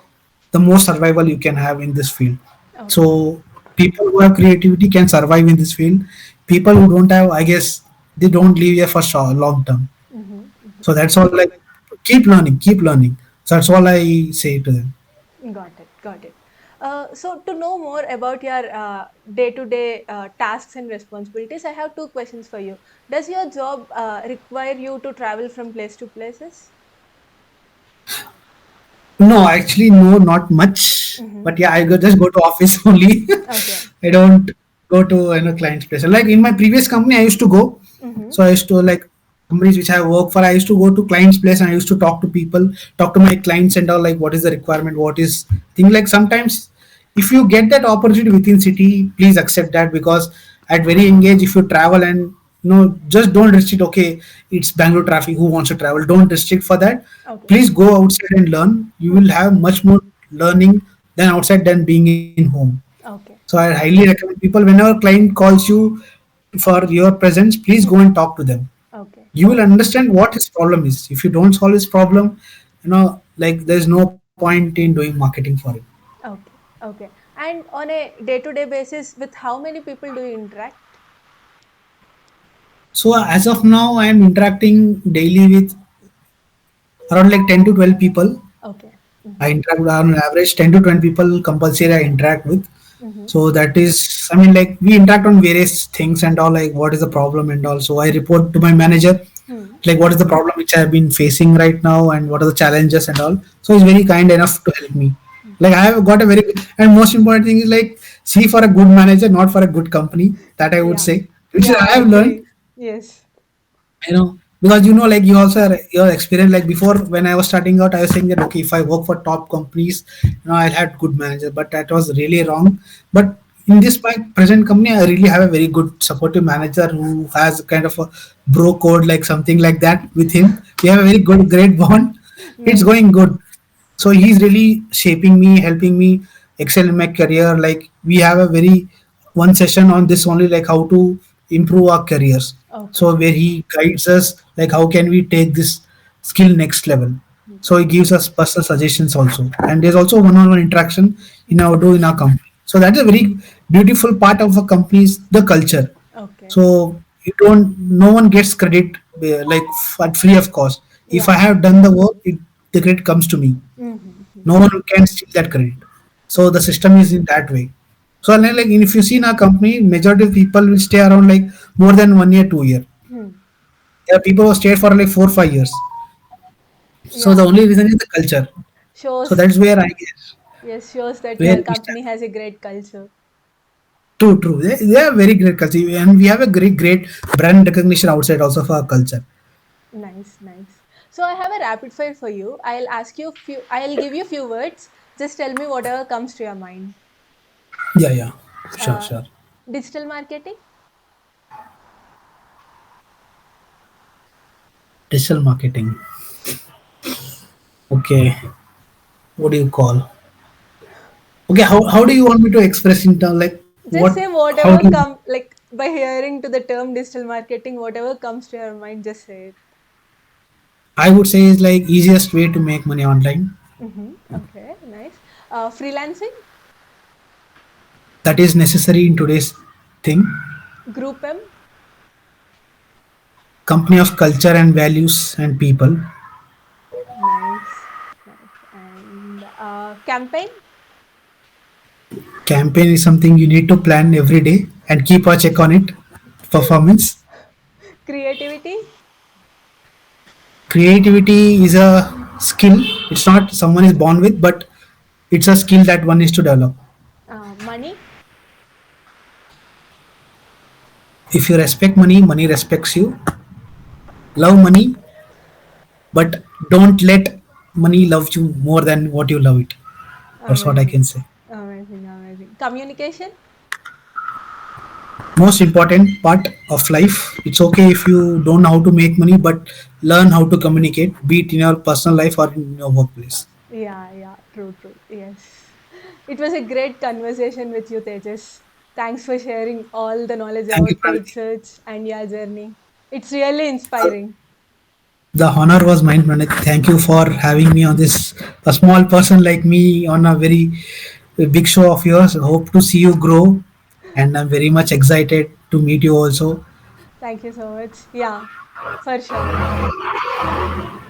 the more survival you can have in this field. Okay. So people who have creativity can survive in this field. People who don't have, I guess, they don't live here for long term. Mm-hmm. So that's all. Like keep learning, keep learning. So that's all I say to them. Got it. Got it. So, to know more about your day-to-day tasks and responsibilities, I have two questions for you. Does your job require you to travel from place to places? No, actually, no, not much. Mm-hmm. But yeah, just go to office only. Okay. I don't go to client's place. Like in my previous company, I used to go. Mm-hmm. So I used to like companies which I work for. I used to go to client's place and I used to talk to people, talk to my clients and all. Like what is the requirement? What is thing like sometimes if you get that opportunity within city, please accept that because at very engaged if you travel and just don't restrict. Okay, it's Bangalore traffic. Who wants to travel? Don't restrict for that. Okay. Please go outside and learn. You will Hmm. have much more learning than outside than being in home. Okay. So I highly recommend people, whenever client calls you for your presence, please go and talk to them. Okay. You will understand what his problem is. If you don't solve his problem, like there's no point in doing marketing for him. Okay. Okay. And on a day-to-day basis, with how many people do you interact? So as of now, I am interacting daily with around like 10 to 12 people. Okay. I Mm-hmm. interact with on average 10 to 20 people compulsory I interact with. Mm-hmm. So that is, I mean, like we interact on various things and all, like what is the problem and all. So I report to my manager, Hmm. like what is the problem which I have been facing right now and what are the challenges and all. So he's very kind enough to help me. Like I have got a very good, and most important thing is like see for a good manager, not for a good company. That I would Yeah. say, which Yeah, I I have learned. agree. Yes. Because like you also are, your experience, like before when I was starting out, I was saying that okay, if I work for top companies, I'll have good manager, but that was really wrong. But in this my present company, I really have a very good supportive manager who has kind of a bro code, like something like that with him. We have a very good great bond. It's Nice. going good. So he's really shaping me, helping me excel in my career. Like we have a very one session on this only, like how to improve our careers. So Okay. where he guides us, like how can we take this skill next level. So he gives us personal suggestions also, and there's also one-on-one interaction in our company. So that's a very beautiful part of a company's the culture. Okay. So no one gets credit like at free of cost. If I Yeah. have done the work, the credit comes to me. Mm-hmm. No one can steal that credit. So the system is in that way. So like if you see in our company, majority of people will stay around like more than 1 year, 2 year. Hmm. There are people who stay for like 4 5 years. So the Yeah. only reason is the culture. So Shows, that's where I guess yes, shows that where your we stand. company has a great culture. True, true. They are very great culture, and we have a great brand recognition outside also for our culture. Nice, nice. So I have a rapid fire for you. I'll give you few words. Just tell me whatever comes to your mind. Yeah, yeah, sure, Uh, sure. Digital marketing, Digital marketing. Okay, what do you call? Okay, how do you want me to express in terms like just what? say How whatever do you, come like by hearing to the term digital marketing, whatever comes to your mind, just say it. I would say is like easiest way to make money online. Mm-hmm. Okay, nice. Freelancing, That is necessary in today's thing. group M, Company of culture and values and people. nice, nice, and campaign, Campaign is something you need to plan every day and keep a check on it. Performance. creativity, Creativity is a skill. It's not someone is born with, but it's a skill that one is to develop. money, If you respect money, money respects you. Love money, but don't let money love you more than what you love it. That's what I amazing, can say. amazing, amazing. Communication, Most important part of life. It's okay if you don't know how to make money, but learn how to communicate, be it in your personal life or in your workplace. yeah, yeah, true, true. Yes. It was a great conversation with you, Tejas. Thanks for sharing all the knowledge Thank you, about paid Pranati. search and your journey. It's really inspiring. The honor was mine, Pranati. Thank you for having me on this, a small person like me, on a very big show of yours. Hope to see you grow, and I'm very much excited to meet you also. Thank you so much. Yeah, for sure.